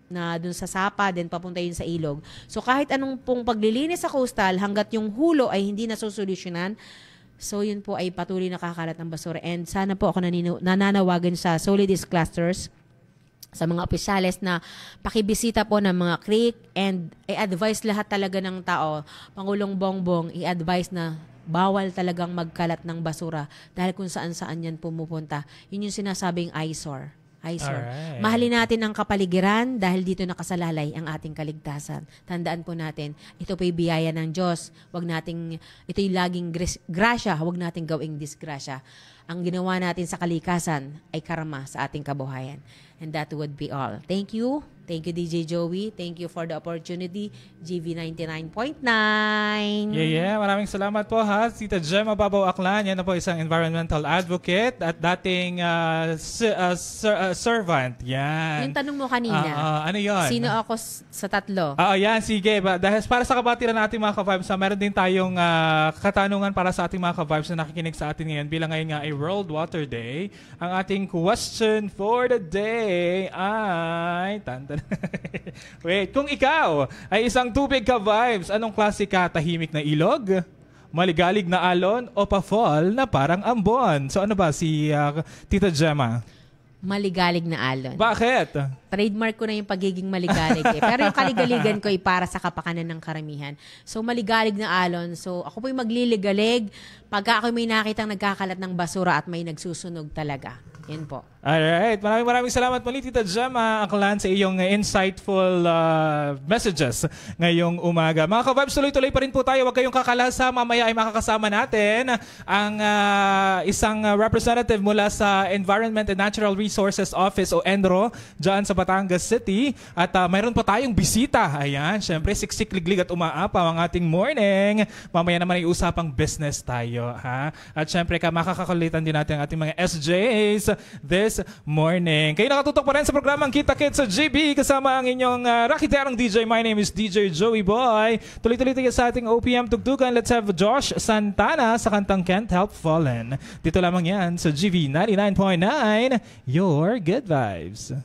na dun sa Sapa, then papunta yun sa ilog. So, kahit anong pong paglilinis sa coastal, hanggat yung hulo ay hindi nasusolusyonan, so yun po ay patuloy nakakalat ng basura. And sana po ako nananawagan sa Solidis Clusters, sa mga opisyales na pakibisita po ng mga creek and i-advise lahat talaga ng tao. Pangulong Bongbong, i-advise na bawal talagang magkalat ng basura dahil kung saan-saan yan pumupunta. Yun yung sinasabing eyesore. Ay, sir. Alright. Mahalin natin ang kapaligiran dahil dito nakasalalay ang ating kaligtasan. Tandaan po natin, ito po'y biyaya ng Diyos. Ito'y laging grasya, huwag nating gawing disgrasya. Ang ginawa natin sa kalikasan ay karma sa ating kabuhayan. And that would be all. Thank you. Thank you, DJ Joey. Thank you for the opportunity. GV 99.9. Yeah. Maraming salamat po ha. Tita Gemma Babaw Aklan, yan na po isang environmental advocate at dating servant. Yan. Yung tanong mo kanina, ano yun? sino ako sa tatlo? Yan. Sige. Dahil para sa kabatiran natin mga ka-vibes, meron din tayong katanungan para sa ating mga ka-vibes na nakikinig sa atin ngayon. Bilang ngayon nga ay World Water Day, ang ating question for the day ay... Wait, kung ikaw ay isang tubig ka-vibes, anong klase ka? Tahimik na ilog? Maligalig na alon? O pa-fall na parang ambon? So ano ba si Tita Gemma? Maligalig na alon. Bakit? Trademark ko na yung pagiging maligalig eh. Pero yung kaligaligan ko ay para sa kapakanan ng karamihan. So, maligalig na alon. So, ako po'y magliligalig pagka ako may nakitang nagkakalat ng basura at may nagsusunog talaga. Yan po. Alright. Maraming salamat muli, Tita Gemma Aklan, sa iyong insightful messages ngayong umaga. Mga ka-vibes, tuloy-tuloy pa rin po tayo. Huwag kayong kakalasa. Mamaya ay makakasama natin ang isang representative mula sa Environment and Natural Resources Office o ENRO dyan sa Batangas City. At mayroon pa tayong bisita. Ayan, syempre, siksik, liglig at umaapaw ang ating morning. Mamaya naman ay usapang business tayo. Ha? At syempre, makakakulitan din natin ang ating mga SJs this morning. Kayo nakatutok pa rin sa programang Kita Kits sa GB kasama ang inyong rakiterang DJ. My name is DJ Joey Boy. Tuloy-tuloy tayo sa ating OPM tugtugan. Let's have Josh Santana sa kantang Can't Help Fallen. Dito lamang yan sa GB 99.9, Your Good Vibes.